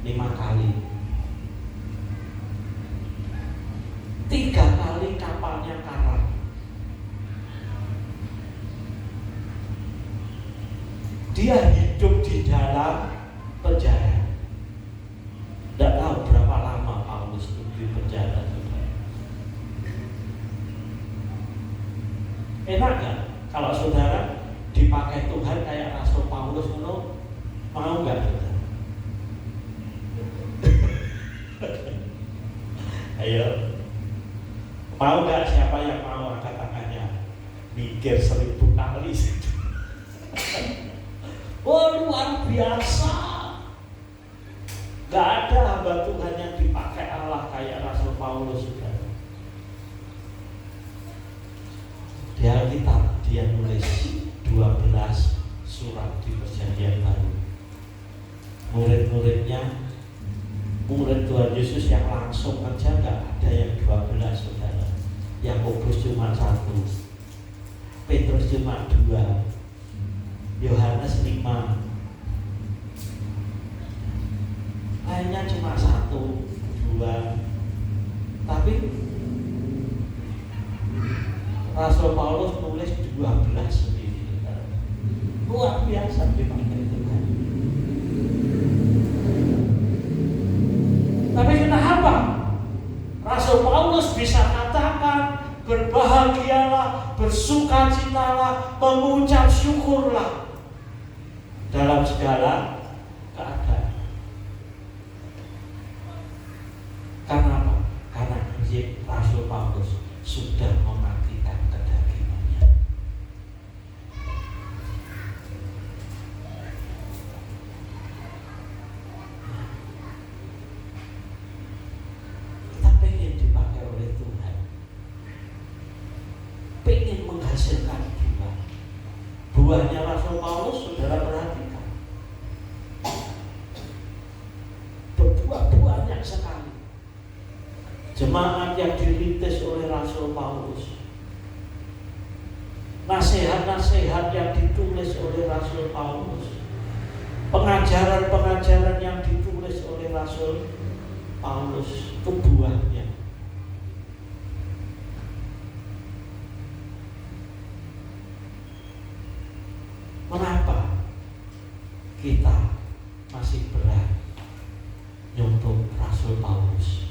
5 kali. 3 kali kapalnya karam. Dia hidup di dalam penjara. Tidak tahu berapa lama Paulus itu di penjara. Enak gak kalau saudara dipakai Tuhan kayak Rasul Paulus itu? Mau gak saudara? Ayo, mau gak? Siapa yang mau angkat tangannya? Mikir 1000 kali. Oh, luar biasa. Gak ada hamba Tuhan yang dipakai Allah kayak Rasul Paulus. Di Alkitab dia nulis 12 surat di Perjanjian Baru. Murid-muridnya, murid Tuhan Yesus yang langsung aja gak ada yang 12 saudara. Yakobus cuma 1, Petrus cuma 2, Yohanes 5, lainnya cuma 1, 2. Tapi Rasul Paulus nulis 12 sendiri. Luar biasa dipakai Tuhan. Tapi kenapa Rasul Paulus bisa katakan berbahagialah, bersukacitalah, mengucap syukurlah dalam segala keadaan? Karena apa? Karena Rasul Paulus sudah mematikan kedagingannya. Kita pengen dipakai oleh Tuhan, pengen menghasilkan buah. Buahnya Rasul Paulus, saudara perhatikan, berbuah banyak sekali. Jemaat yang dirintis oleh Rasul Paulus, nasihat-nasihat yang ditulis oleh Rasul Paulus, pengajaran-pengajaran yang ditulis oleh Rasul Paulus, itu buahnya. kita masih berat nyontoh Rasul Paulus.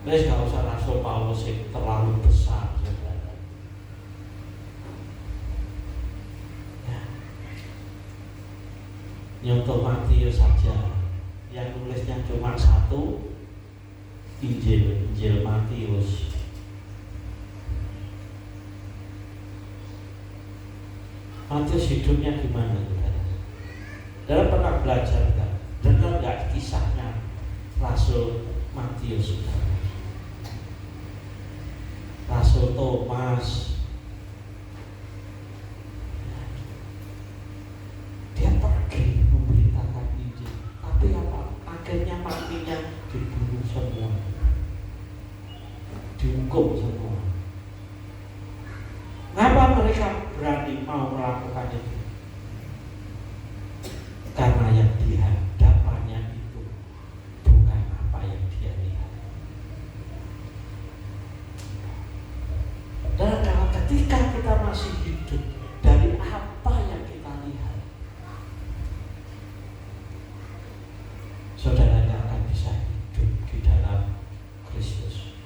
Wes gak usah Rasul Paulus yang terlalu besar, saudara. Ya. Nyontoh Matius saja, yang nulisnya cuma satu, Injil Matius. Matius hidupnya gimana, saudara? Saudara pernah belajar nggak? Dengar nggak kisahnya Rasul Matius, saudara? Rasul Thomas, dia pergi memberitakan Injil, tapi apa? Akhirnya matinya dibunuh semua, dihukum semua. Kenapa mereka berani mau melakukan itu? Karena yang di hadapannya itu bukan apa yang dia lihat. Dan kalau ketika kita masih hidup dari apa yang kita lihat, saudara tidak akan bisa hidup di dalam Kristus.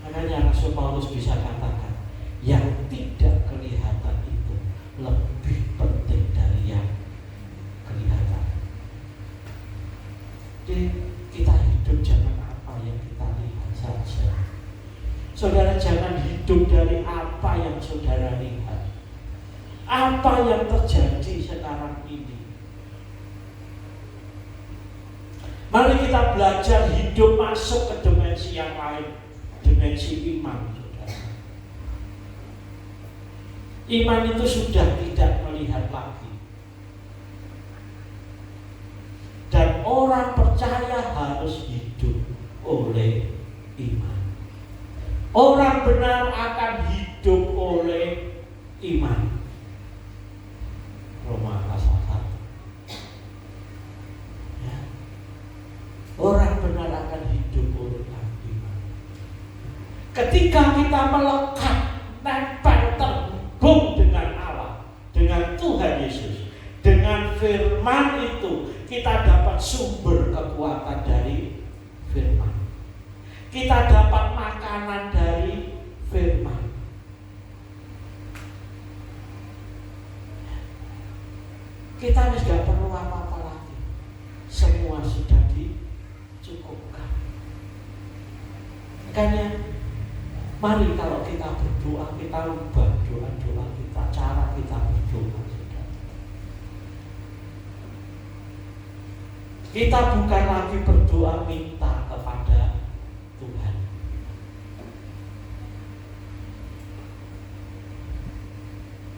Makanya Rasul Paulus bisa katakan, yang tidak kelihatan itu lebih penting dari yang kelihatan. Jadi kita hidup jangan apa yang kita lihat saja. Saudara jangan hidup dari apa yang saudara lihat, apa yang terjadi sekarang ini. Mari kita belajar hidup masuk ke dimensi yang lain, dimensi iman, saudara. Iman itu sudah tidak melihat lagi. Dan orang percaya harus hidup oleh iman. Orang benar akan hidup oleh iman. Roma pasal 1. Ya. Orang benar akan hidup oleh iman. Ketika kita melekat, nempel, terhubung dengan Allah, dengan Tuhan Yesus, dengan firman itu, kita dapat sumber kekuatan dari firman. Kita dapat makanan dari firman. Kita tidak perlu apa-apa lagi. Semua sudah dicukupkan. Makanya mari kalau kita berdoa, kita ubah doa-doa kita, cara kita berdoa. Kita bukan lagi berdoa minta kepada Tuhan.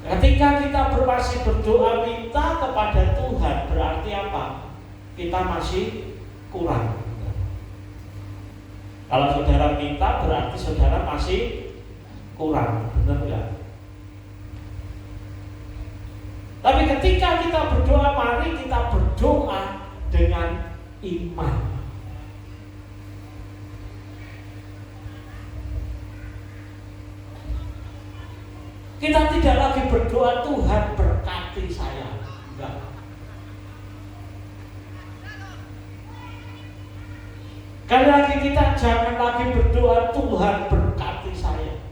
Ketika kita masih berdoa minta kepada Tuhan, berarti apa? Kita masih kurang. Kalau saudara minta, berarti saudara masih kurang, benar enggak? Tapi ketika kita berdoa, mari kita berdoa dengan iman. Kita tidak lagi berdoa Tuhan berkati saya, enggak. Kali lagi kita jangan lagi berdoa Tuhan berkati saya.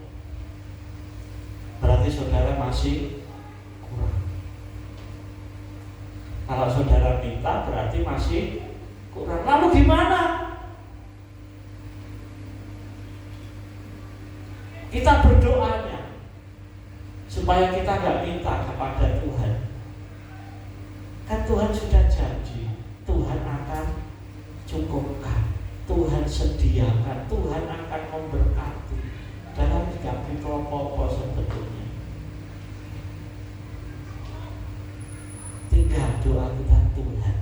Berarti saudara masih kurang. Kalau saudara minta berarti masih kurang. Lalu gimana? Kita berdoanya supaya kita nggak minta kepada Tuhan. Kan Tuhan sudah janji, Tuhan akan cukupkan, Tuhan sediakan, Tuhan akan memberkati. Dalam tidak apa-apa sebetulnya. Tinggal doa kita, Tuhan,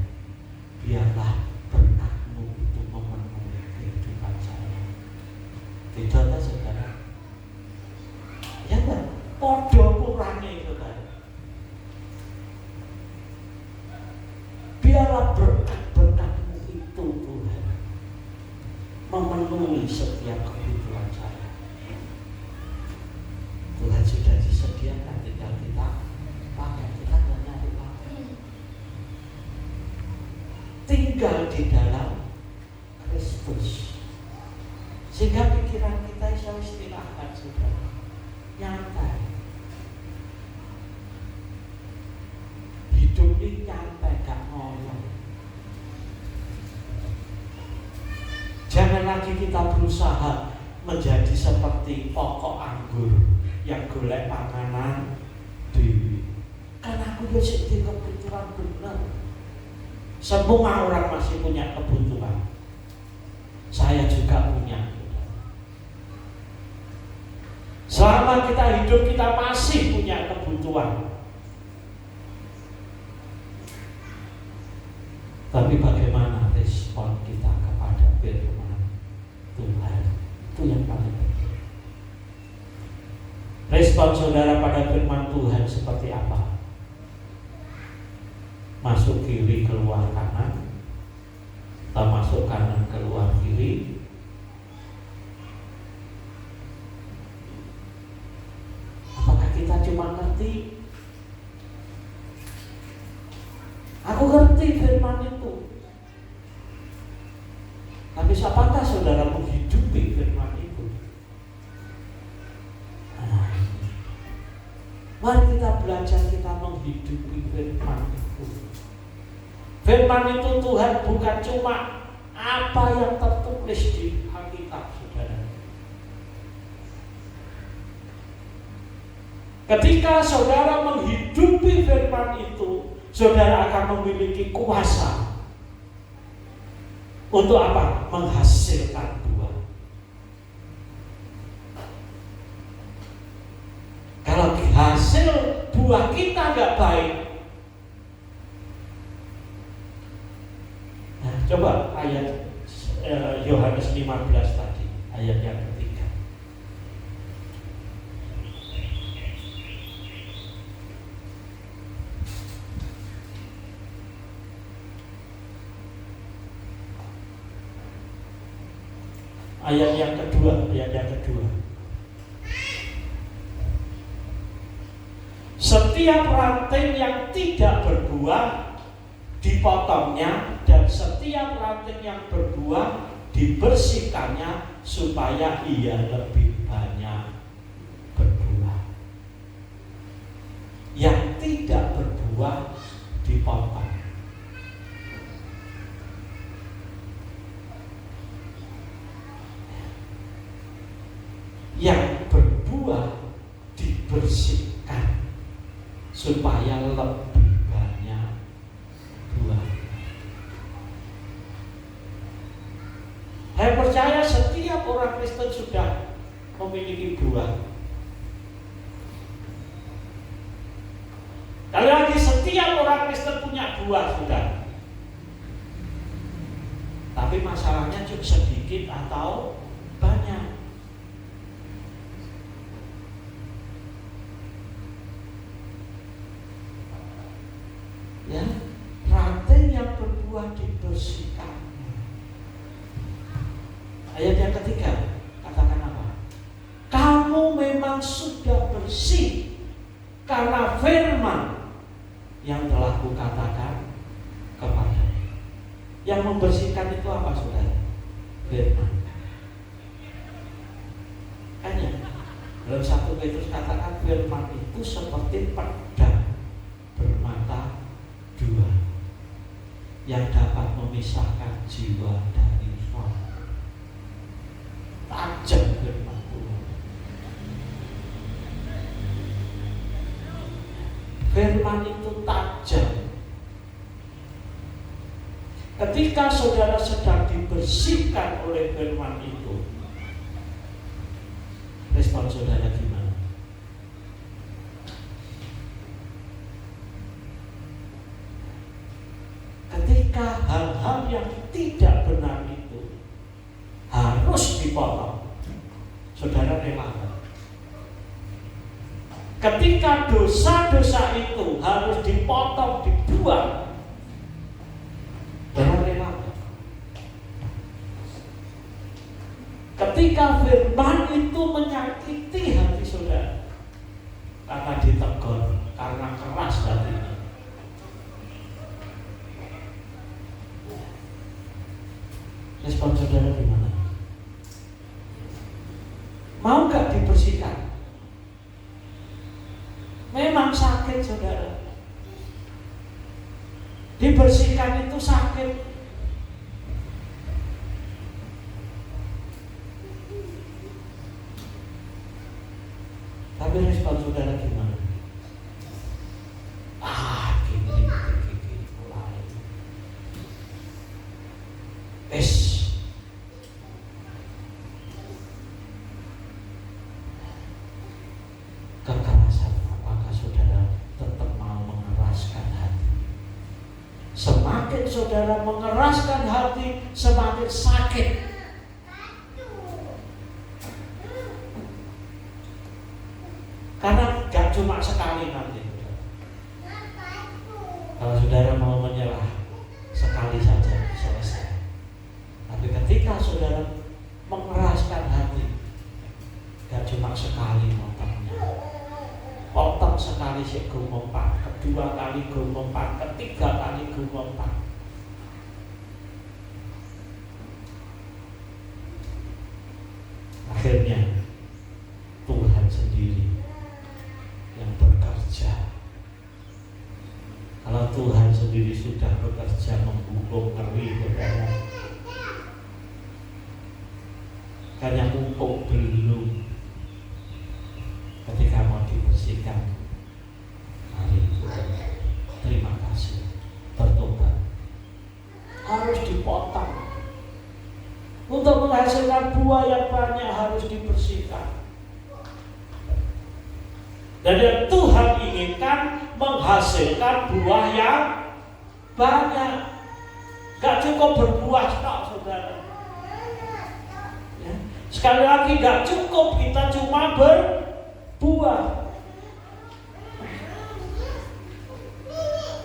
biarlah berkat-Mu itu memenuhi kehidupan saya. Tidak lah saudara. Ya kan? Podo kurangnya saudara. Biarlah berkat-berkat-Mu itu Tuhan memenuhi setiap kebutuhan saya. Tuhan sudah disediakan, tinggal kita pakai. Kita nggak nyari pakai. Tinggal di dalam Kristus. Sehingga pikiran kita bisa istirahat, saudara. Nyantai. Hidup ini nyantai, gak ngoyo. Jangan lagi kita berusaha menjadi seperti pokok anggur yang golek panganan dewi. Karena aku ya sedih kebutuhan benar. Semua orang masih punya kebutuhan. Saya juga punya. Selama kita hidup, kita masih punya kebutuhan. Tapi bagaimana respon kita kepada firman Tuhan? Itu yang paling penting. Respon saudara pada firman Tuhan seperti apa? Masuk kiri keluar kanan, atau masuk kanan keluar kiri? Apakah kita cuma ngerti? Aku ngerti firman itu. Tapi apakah saudara menghidupi firman itu? Mari kita belajar, kita menghidupi firman itu. Firman itu Tuhan bukan cuma apa yang tertulis di Alkitab, saudara. Ketika saudara menghidupi firman itu, saudara akan memiliki kuasa untuk apa? Menghasilkan buah. Kalau hasil buah kita nggak baik, nah, coba ayat Yohanes 15 tadi, ayat yang ketiga. Ayat yang kedua. Setiap ranting yang tidak berbuah dipotongnya, dan setiap ranting yang berbuah dibersihkannya supaya ia lebih banyak berbuah. Yang tidak berbuah dipotong. Yang berbuah dibersihkan supaya lebih banyak buah. Saya percaya setiap orang Kristen sudah memiliki buah. Sekali lagi, setiap orang Kristen punya buah sudah. Tapi masalahnya cuma sedikit atau banyak. Ya, ranting yang berbuah dibersihkan. Ayat yang ketiga katakan apa? Kamu memang sudah bersih karena firman yang telah kukatakan kepadamu. Yang membersihkan itu apa, saudara? Firman. Kan ya? Dalam 1 Petrus katakan firman itu seperti pedang bermata dua yang dapat memisahkan jiwa dari roh. Tajam firman Tuhan. Firman itu tajam. Ketika saudara sedang dibersihkan oleh firman itu, respon saudara gimana? Ketika hal-hal yang tidak benar itu harus dipotong, saudara rela. Ketika dosa-dosa itu harus dipotong, dibuang, saudara rela. Ketika firman itu menyakiti hati saudara, karena ditegur, karena keras hatinya. Respon saudara gimana? Mau gak dibersihkan? Memang sakit saudara. Dibersihkan itu sakit. Tapi respon saudara gimana? Gini mulai. Kekerasan, apakah saudara tetap mau mengeraskan hati? Semakin saudara mengeraskan hati, semakin sakit. Karena gak cuma sekali nanti. Kalau saudara mau menyerah, sekali saja selesai. Tapi ketika saudara mengeraskan hati, gak cuma sekali potongnya. Potong sekali sih gumompak, kedua kali gumompak, ketiga kali gumompak. Akhirnya Tuhan sendiri yang bekerja. Kalau Tuhan sendiri sudah bekerja menghukum ngeri saudara, kan yang mumpung belum, ketika mau dibersihkan, mari terima kasih, bertobat. Harus dipotong. Untuk menghasilkan buah yang banyak harus dibersihkan. Dan yang Tuhan inginkan menghasilkan buah yang banyak. Gak cukup berbuah tok saudara. Ya. Sekali lagi gak cukup kita cuma berbuah.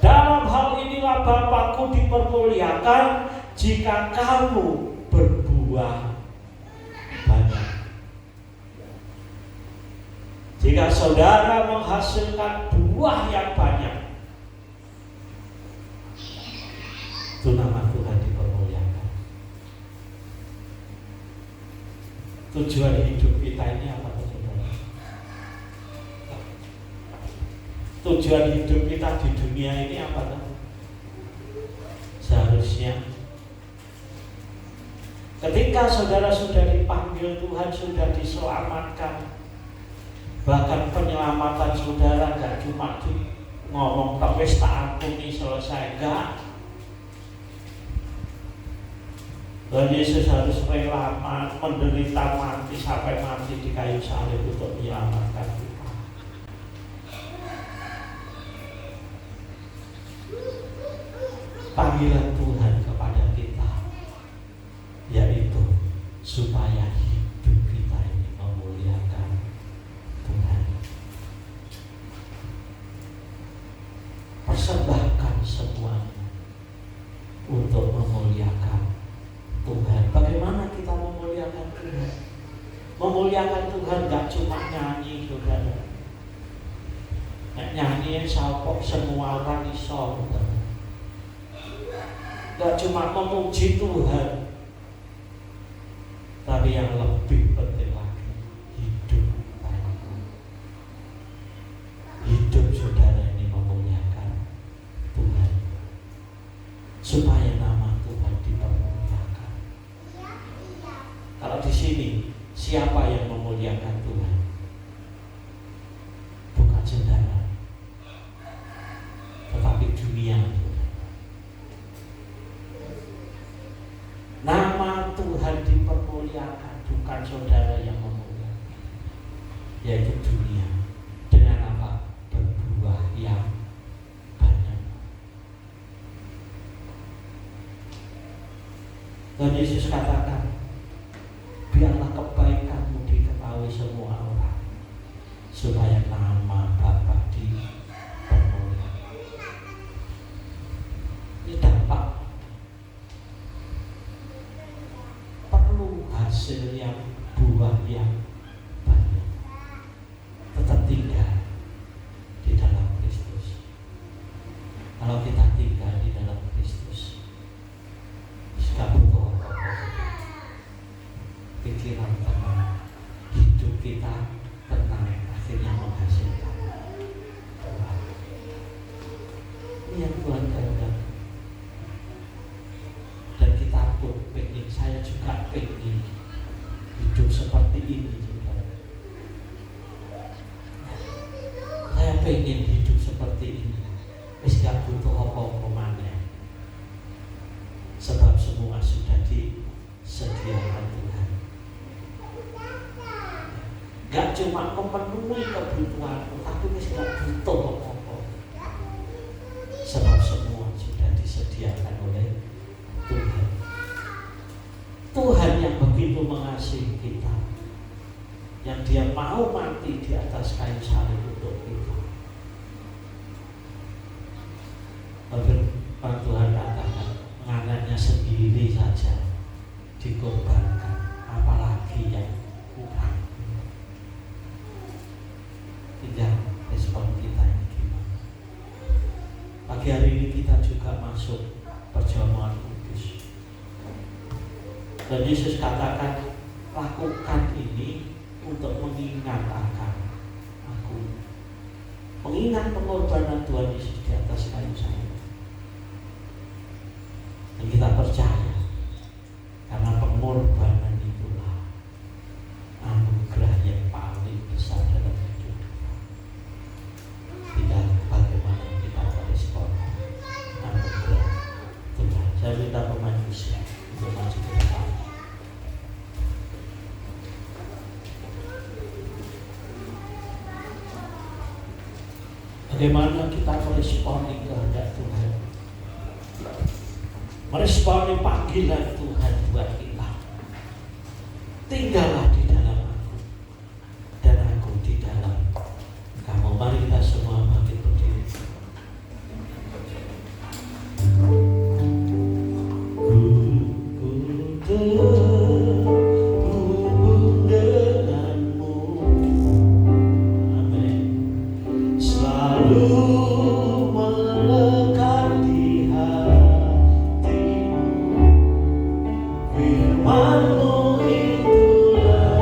Dalam hal inilah Bapakku dipermuliakan jika kamu berbuah banyak. Jika saudara menghasilkan buah yang banyak, itu nama Tuhan dipermuliakan. Tujuan hidup kita ini apa saudara? Tujuan hidup kita di dunia ini apa? Seharusnya ketika saudara sudah dipanggil Tuhan, sudah diselamatkan, bahkan penyelamatan saudara gak cuma ngomong wis tak ampuni selesai, enggak. Tuhan Yesus harus rela menderita mati sampai mati di kayu salib untuk menyelamatkan kita. Panggilan Tuhan kepada kita yaitu supaya hidup kita ini memuliakan Tuhan. Persembahkan semuanya untuk memuliakan Tuhan. Bagaimana kita memuliakan Tuhan? Memuliakan Tuhan gak cuma nyanyi saudara. Nyanyi salpok semua orang iso. Gak cuma memuji Tuhan, tapi yang lebih penting lagi hidup kita. Hidup saudara ini memuliakan Tuhan, supaya nama Tuhan dipermuliakan. Kalau di sini siapa yang memuliakan Tuhan? Bukan saudara, tetapi dunia. Nama Tuhan dipermuliakan, bukan saudara yang memuliakan, yaitu dunia. Dengan apa? Berbuah yang banyak. Dan Yesus katakan, biarlah kebaikanmu diketahui semua orang, supaya nama Bapa dipermuliakan. Ini dampak hasil yang berbuah yang banyak. Tetap tinggal di dalam Kristus. Kalau kita tinggal di dalam Kristus, sudah butuh apa-apa. Pikiran tenang, hidup kita tenang, akhirnya menghasilkan Tuhan. Ini yang Tuhan kehendaki. Dan kita pun pengen, saya juga pengen hidup seperti ini juga. Saya pengen hidup seperti ini. Wis gak butuh apa-apa maneh. Sebab semua sudah disediakan Tuhan. Gak cuma memenuhi kebutuhanmu, tapi wis gak butuh apa-apa. Sebab semua sudah disediakan oleh Tuhan. Tuhan yang begitu mengasihi kita, yang Dia mau mati di atas kayu salib untuk kita. Firman Tuhan katakan, anaknya sendiri saja dikorbankan, apalagi yang kurang. Tinggal respon kita ini gimana. Pagi hari ini kita juga masuk perjamuan kudus. Dan Yesus katakan, lakukan ini untuk mengingat akan aku. Mengingat pengorbanan Tuhan Yesus di atas kayu salib. Dan kita percaya, karena pengorbanan itulah anugerah yang paling besar dalam hidup kita. Tinggal bagaimana kita merespon anugerah Tuhan. Saya minta pemain musik untuk maju ke depan. Bagaimana kita meresponi kehendak Tuhan, meresponi panggilan Tuhan buat kita. Tinggallah di dalam aku dan aku di dalam kamu. Mari kita semua bangkit berdiri. Terhubung denganmu, amin. Selalu melekat di hatimu. Firman-Mu itulah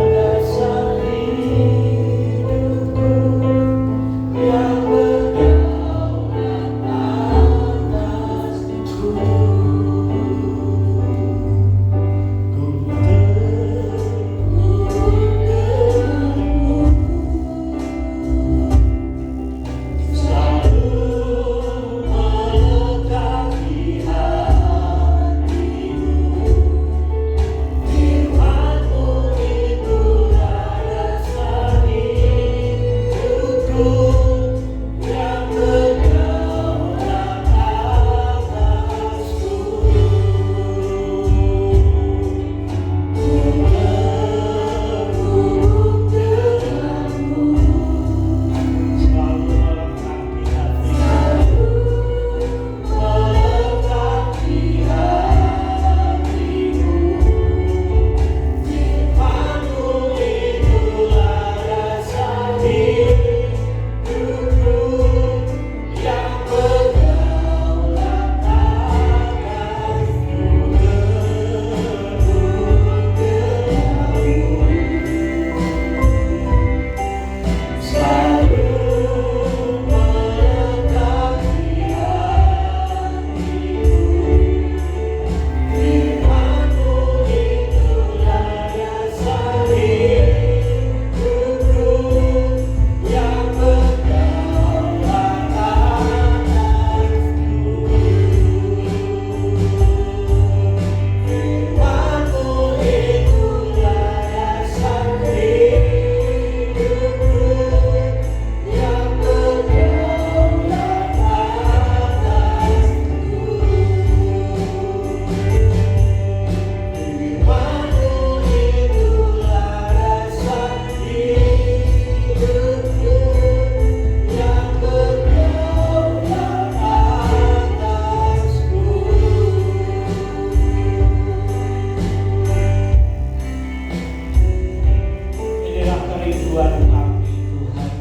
Tujuan kami Tuhan,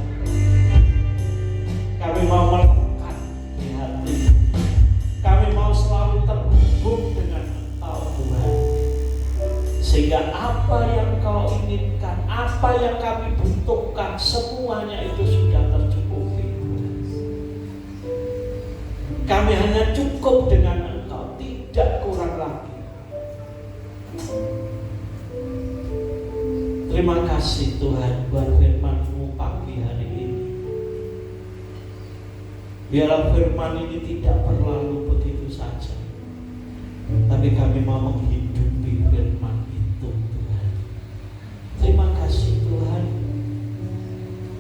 kami mau melekat di hati, kami mau selalu terhubung dengan Engkau Tuhan, sehingga apa yang Kau inginkan, apa yang kami butuhkan, semuanya itu sudah tercukupi. Kami hanya cukup dengan Engkau, tidak kurang lagi. Terima kasih Tuhan buat firman-Mu pagi hari ini. Biarlah firman ini tidak berlalu begitu saja, tapi kami mau menghidupi firman itu Tuhan. Terima kasih Tuhan.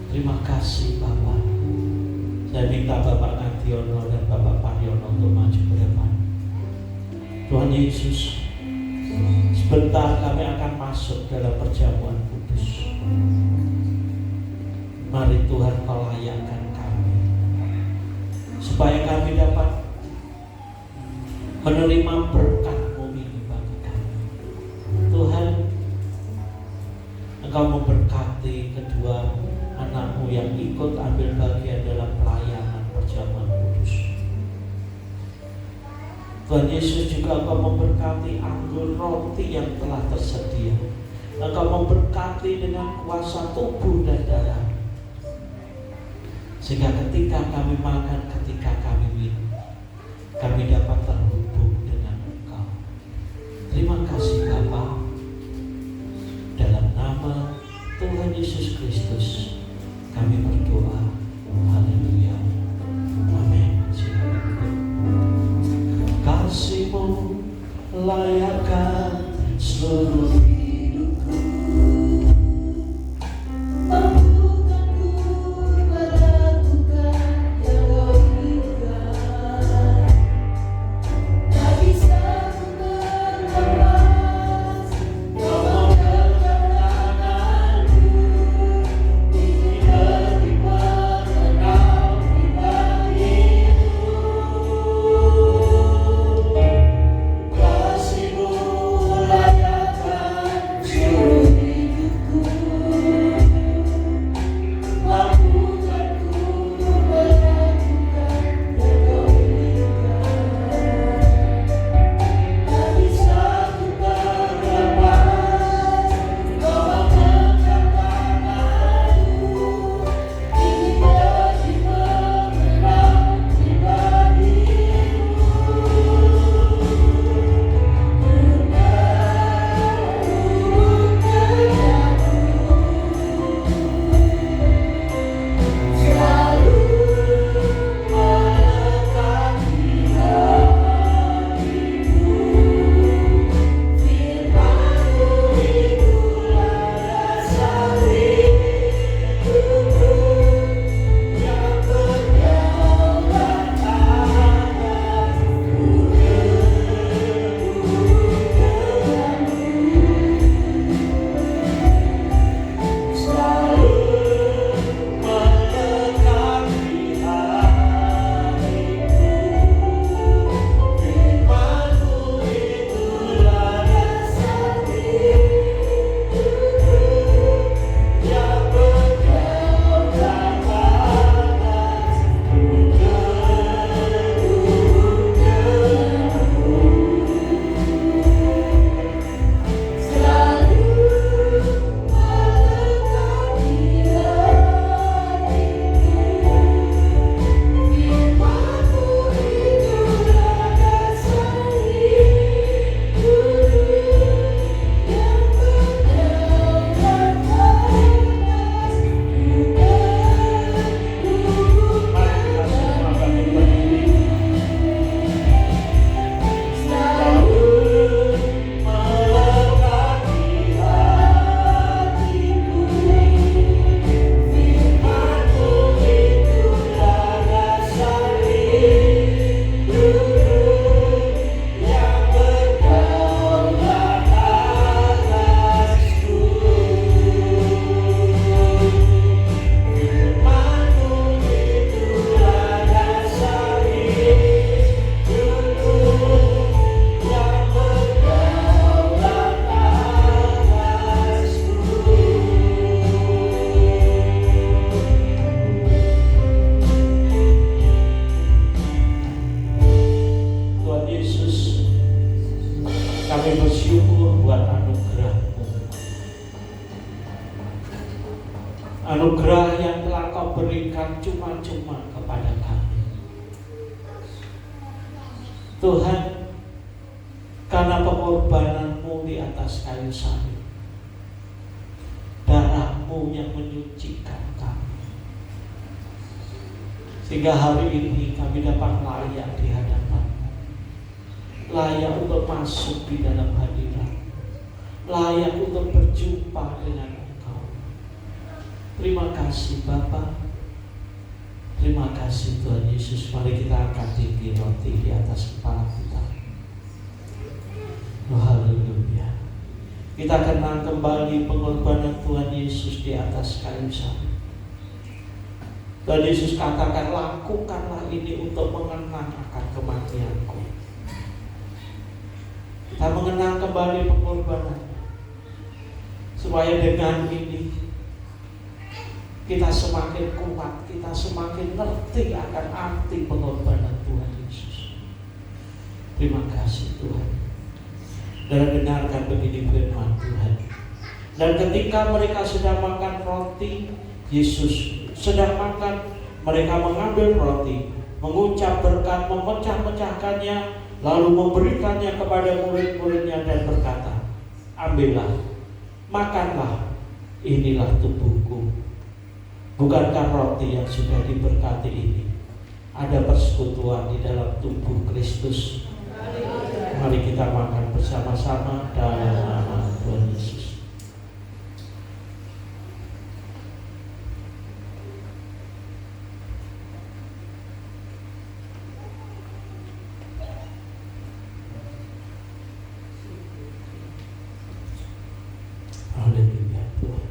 Terima kasih Bapak. Saya minta Bapak Ngadiono dan Bapak Pariono untuk maju ke depan. Tuhan Yesus, sebentar kami akan masuk dalam perjamuan kudus. Mari Tuhan Kau layakkan kami, supaya kami dapat menerima berkat-Mu ini bagi kami. Tuhan, Engkau memberkati kedua anak-Mu yang ikut ambil bagian dalam pelayanan perjamuan kudus. Tuhan Yesus juga Engkau memberkati anggur roti yang telah tersedia. Engkau memberkati dengan kuasa tubuh dan darah, sehingga ketika kami makan, ketika kami minum, kami dapat terhubung dengan Engkau. Terima kasih Bapa. Dalam nama Tuhan Yesus Kristus kami berdoa. Haleluya. Amin. Silakan. Kasih-Mu layakkan seluruh hidupku. Mampukanku melakukan yang Kau inginkan. Tak bisa ku berlepas, Kau mau genggam tanganku. Ingin lebih mengenal pribadi-Mu. Kasih-Mu layakkan Anugerah yang telah Kau berikan cuma-cuma kepada kami. Tuhan, karena pengorbanan-Mu di atas kayu salib, darah-Mu yang menyucikan kami, sehingga hari ini kami dapat layak di hadapan-Mu, layak untuk masuk di dalam hadirat, layak untuk berjumpa dengan Engkau. Terima kasih Bapa, terima kasih Tuhan Yesus. Mari kita angkat tinggi roti di atas kepala kita. Oh, haleluya. Kita kenang kembali pengorbanan Tuhan Yesus di atas kayu salib. Tuhan Yesus katakan, lakukanlah ini untuk mengenang akan kematianku. Kita mengenang kembali pengorbanan, supaya dengan ini kita semakin kuat, kita semakin ngerti akan arti pengorbanan Tuhan Yesus. Terima kasih Tuhan. Dan dengarkan begini firman Tuhan. Dan ketika mereka sedang makan roti, Yesus sedang makan, mereka mengambil roti, mengucap berkat, memecah-mecahkannya, lalu memberikannya kepada murid-muridnya dan berkata, ambillah, makanlah, inilah tubuhku. Bukankah roti yang sudah diberkati ini ada persekutuan di dalam tubuh Kristus? Mari kita makan bersama-sama dalam nama Tuhan Yesus. Haleluya Tuhan.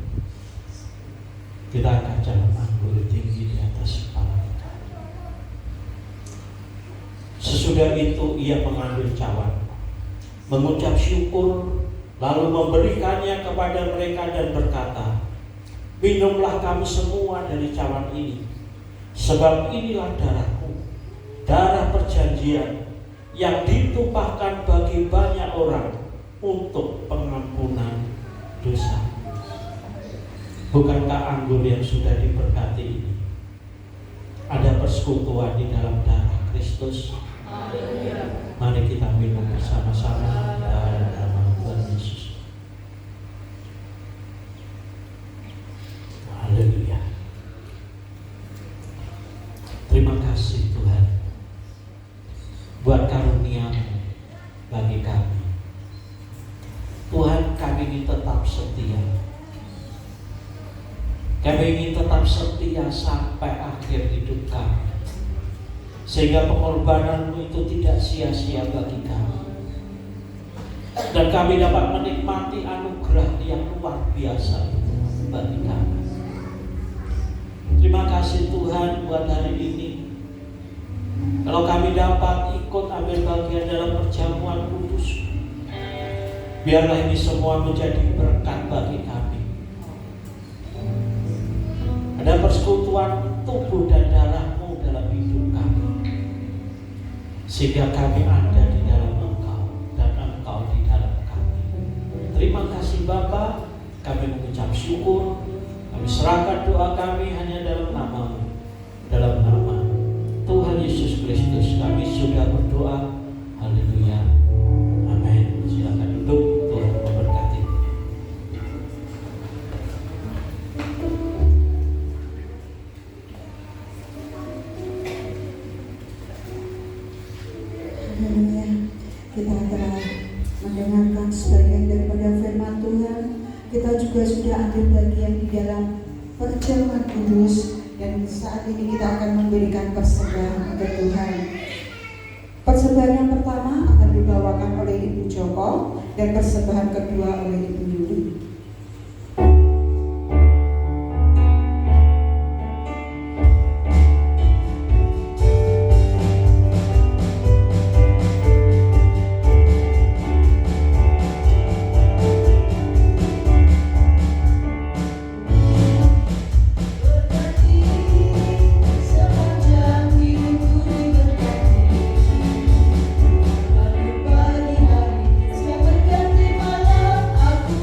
Kita akan jalan anggur tinggi di atas kepala kita. Sesudah itu ia mengambil cawan, mengucap syukur, lalu memberikannya kepada mereka dan berkata, minumlah kamu semua dari cawan ini, sebab inilah darahku, darah perjanjian yang ditumpahkan bagi banyak orang untuk pengampunan dosa. Bukankah anggur yang sudah diberkati ini ada persekutuan di dalam darah Kristus? Mari kita minum bersama-sama dalam nama Tuhan Yesus. Haleluya. Terima kasih Tuhan buat karunia-Mu bagi kami. Tuhan, kami ingin tetap setia. Kami ingin tetap setia sampai akhir hidup kami, sehingga pengorbanan-Mu itu tidak sia-sia bagi kami, dan kami dapat menikmati anugerah yang luar biasa itu bagi kami. Terima kasih Tuhan buat hari ini. Kalau kami dapat ikut ambil bagian dalam perjamuan kudus, biarlah ini semua menjadi berkat bagi kami. Ada persekutuan tubuh dan darah-Mu dalam hidup kami, sehingga kami ada di dalam Engkau dan Engkau di dalam kami. Terima kasih Bapa, kami mengucap syukur, kami serahkan doa kami hanya dalam nama-Mu. Dalam nama Tuhan Yesus Kristus kami sudah berdoa. Haleluya. Amin. Silakan duduk. Tuhan memberkati. Haleluya. Kita telah mendengarkan sebagian daripada firman Tuhan. Kita juga sudah ambil bagian di dalam perjamuan kudus, dan saat ini kita akan memberikan persembahan untuk Tuhan. Persembahan yang pertama akan dibawakan oleh Ibu Joko dan persembahan kedua oleh Ibu Yuli. Pagi hari siang berganti malam, aku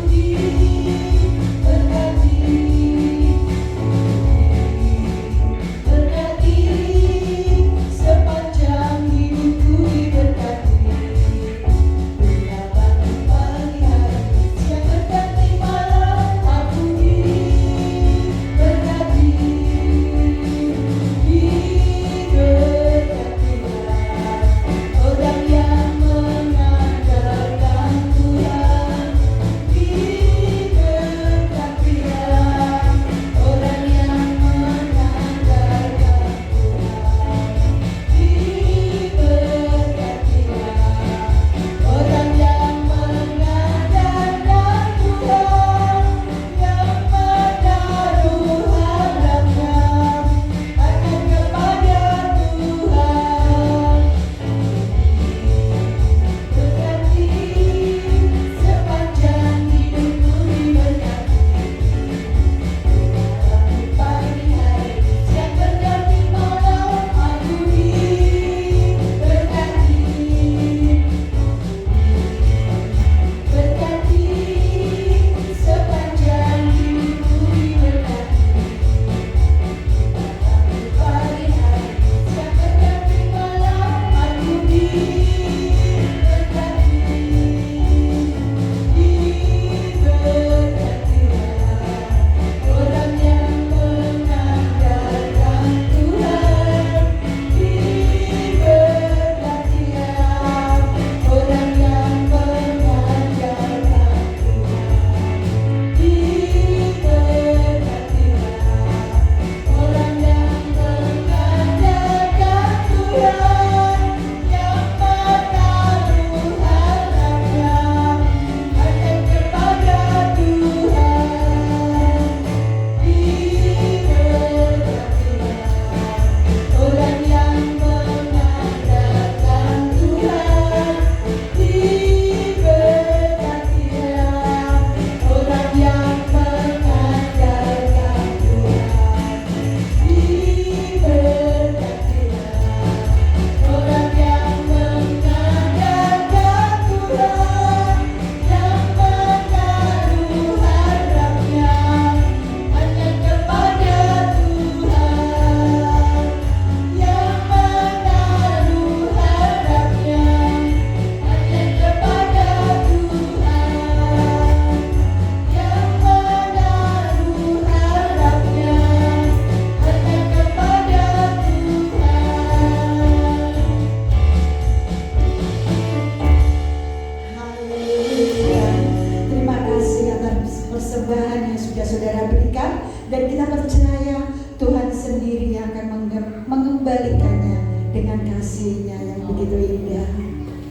kemuliaan yang sudah saudara berikan, dan kita percaya Tuhan sendiri yang akan mengembalikannya dengan kasih-Nya yang begitu indah.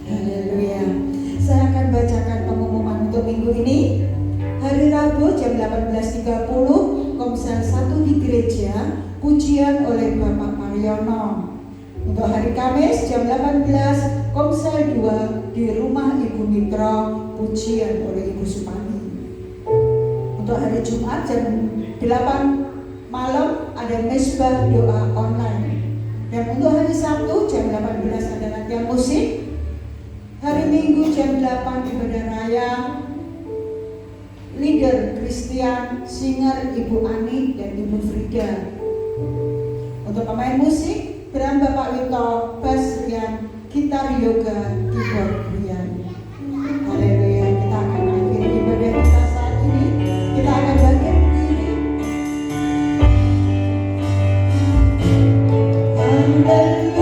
Haleluya. Saya akan bacakan pengumuman untuk minggu ini. Hari Rabu jam 18.30 Komsel 1 di gereja, pujian oleh Bapak Mariono. Untuk hari Kamis jam 18 Komsel 2 di rumah Ibu Mitra, pujian oleh Ibu Supani. Untuk hari Jumat jam 8 malam ada mesbah doa online. Dan untuk hari Sabtu jam 18 ada latihan musik. Hari Minggu jam 8 ibadah raya. Leader Christian, singer Ibu Ani dan Ibu Frida. Untuk pemain musik, Bram Bapak Wito, bass Rian, gitar yoga, keyboard Rian. Haleluya. Kita akan akhiri ibadah kita saat ini. Kita akan bangkit berdiri. Haleluya.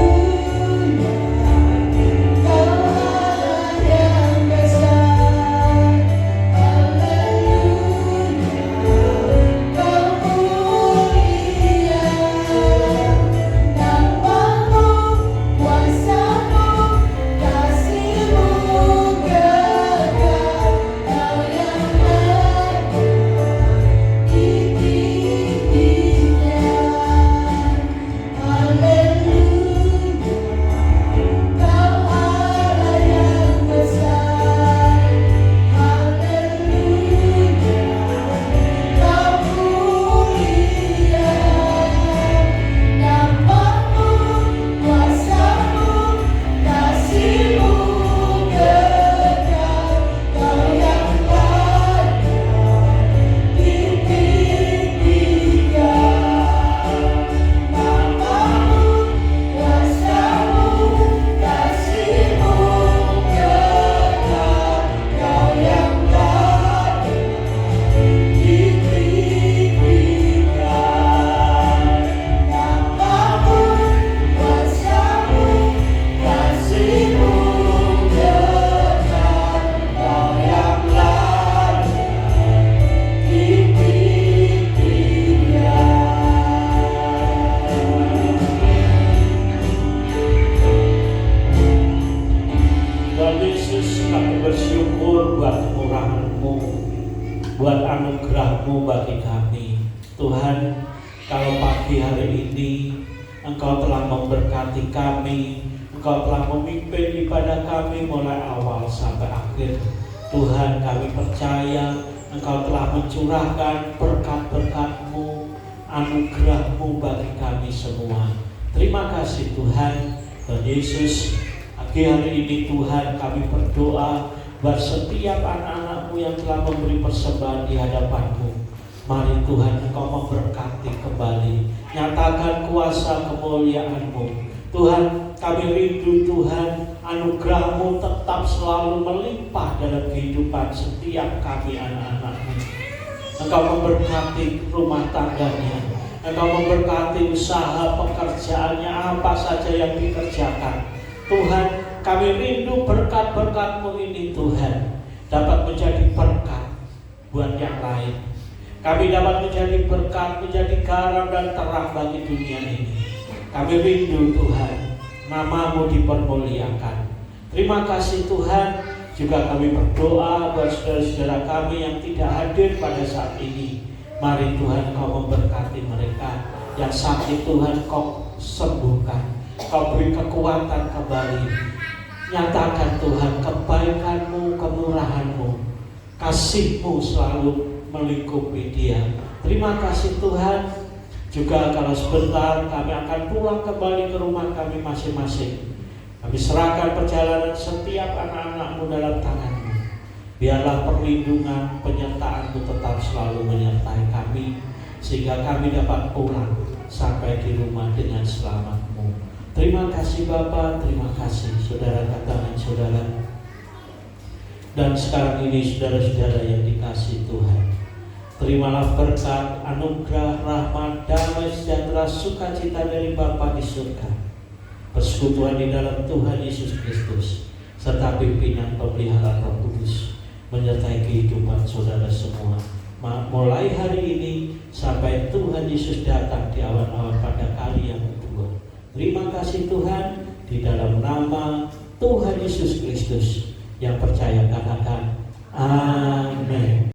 Mencurahkan berkat-berkat-Mu, anugerah-Mu bagi kami semua. Terima kasih Tuhan. Tuhan Yesus, pagi hari ini Tuhan kami berdoa buat setiap anak-anak-Mu yang telah memberi persembahan di hadapan-Mu. Mari Tuhan Engkau memberkati kembali, nyatakan kuasa kemuliaan-Mu. Tuhan, kami rindu Tuhan, anugerah-Mu tetap selalu melimpah dalam kehidupan setiap kami anak-anak-Mu. Engkau memberkati rumah tangganya, Engkau memberkati usaha pekerjaannya, apa saja yang dikerjakan. Tuhan, kami rindu berkat-berkat-Mu ini Tuhan dapat menjadi berkat buat yang lain. Kami dapat menjadi berkat, menjadi garam dan terang bagi dunia ini. Kami rindu Tuhan, nama-Mu dipermuliakan. Terima kasih Tuhan. Juga kami berdoa buat saudara-saudara kami yang tidak hadir pada saat ini. Mari Tuhan Kau memberkati mereka. Yang sakit Tuhan Kau sembuhkan, Kau beri kekuatan kembali. Nyatakan Tuhan kebaikan-Mu, kemurahan-Mu, kasih-Mu selalu melingkupi dia. Terima kasih Tuhan. Juga kalau sebentar kami akan pulang kembali ke rumah kami masing-masing. Kami serahkan perjalanan setiap anak-anak-Mu dalam tangan-Mu. Biarlah perlindungan, penyertaan-Mu tetap selalu menyertai kami, sehingga kami dapat pulang sampai di rumah dengan selamat-Mu. Terima kasih Bapa, terima kasih saudara katakan saudara. Dan sekarang ini saudara-saudara yang dikasihi Tuhan, terimalah berkat, anugerah, rahmat, damai, sejahtera, sukacita dari Bapa di surga, persekutuan di dalam Tuhan Yesus Kristus, serta pimpinan pemeliharaan Roh Kudus menyertai kehidupan saudara semua mulai hari ini sampai Tuhan Yesus datang di awan-awan pada kali yang kedua. Terima kasih Tuhan, di dalam nama Tuhan Yesus Kristus yang percaya katakan amin.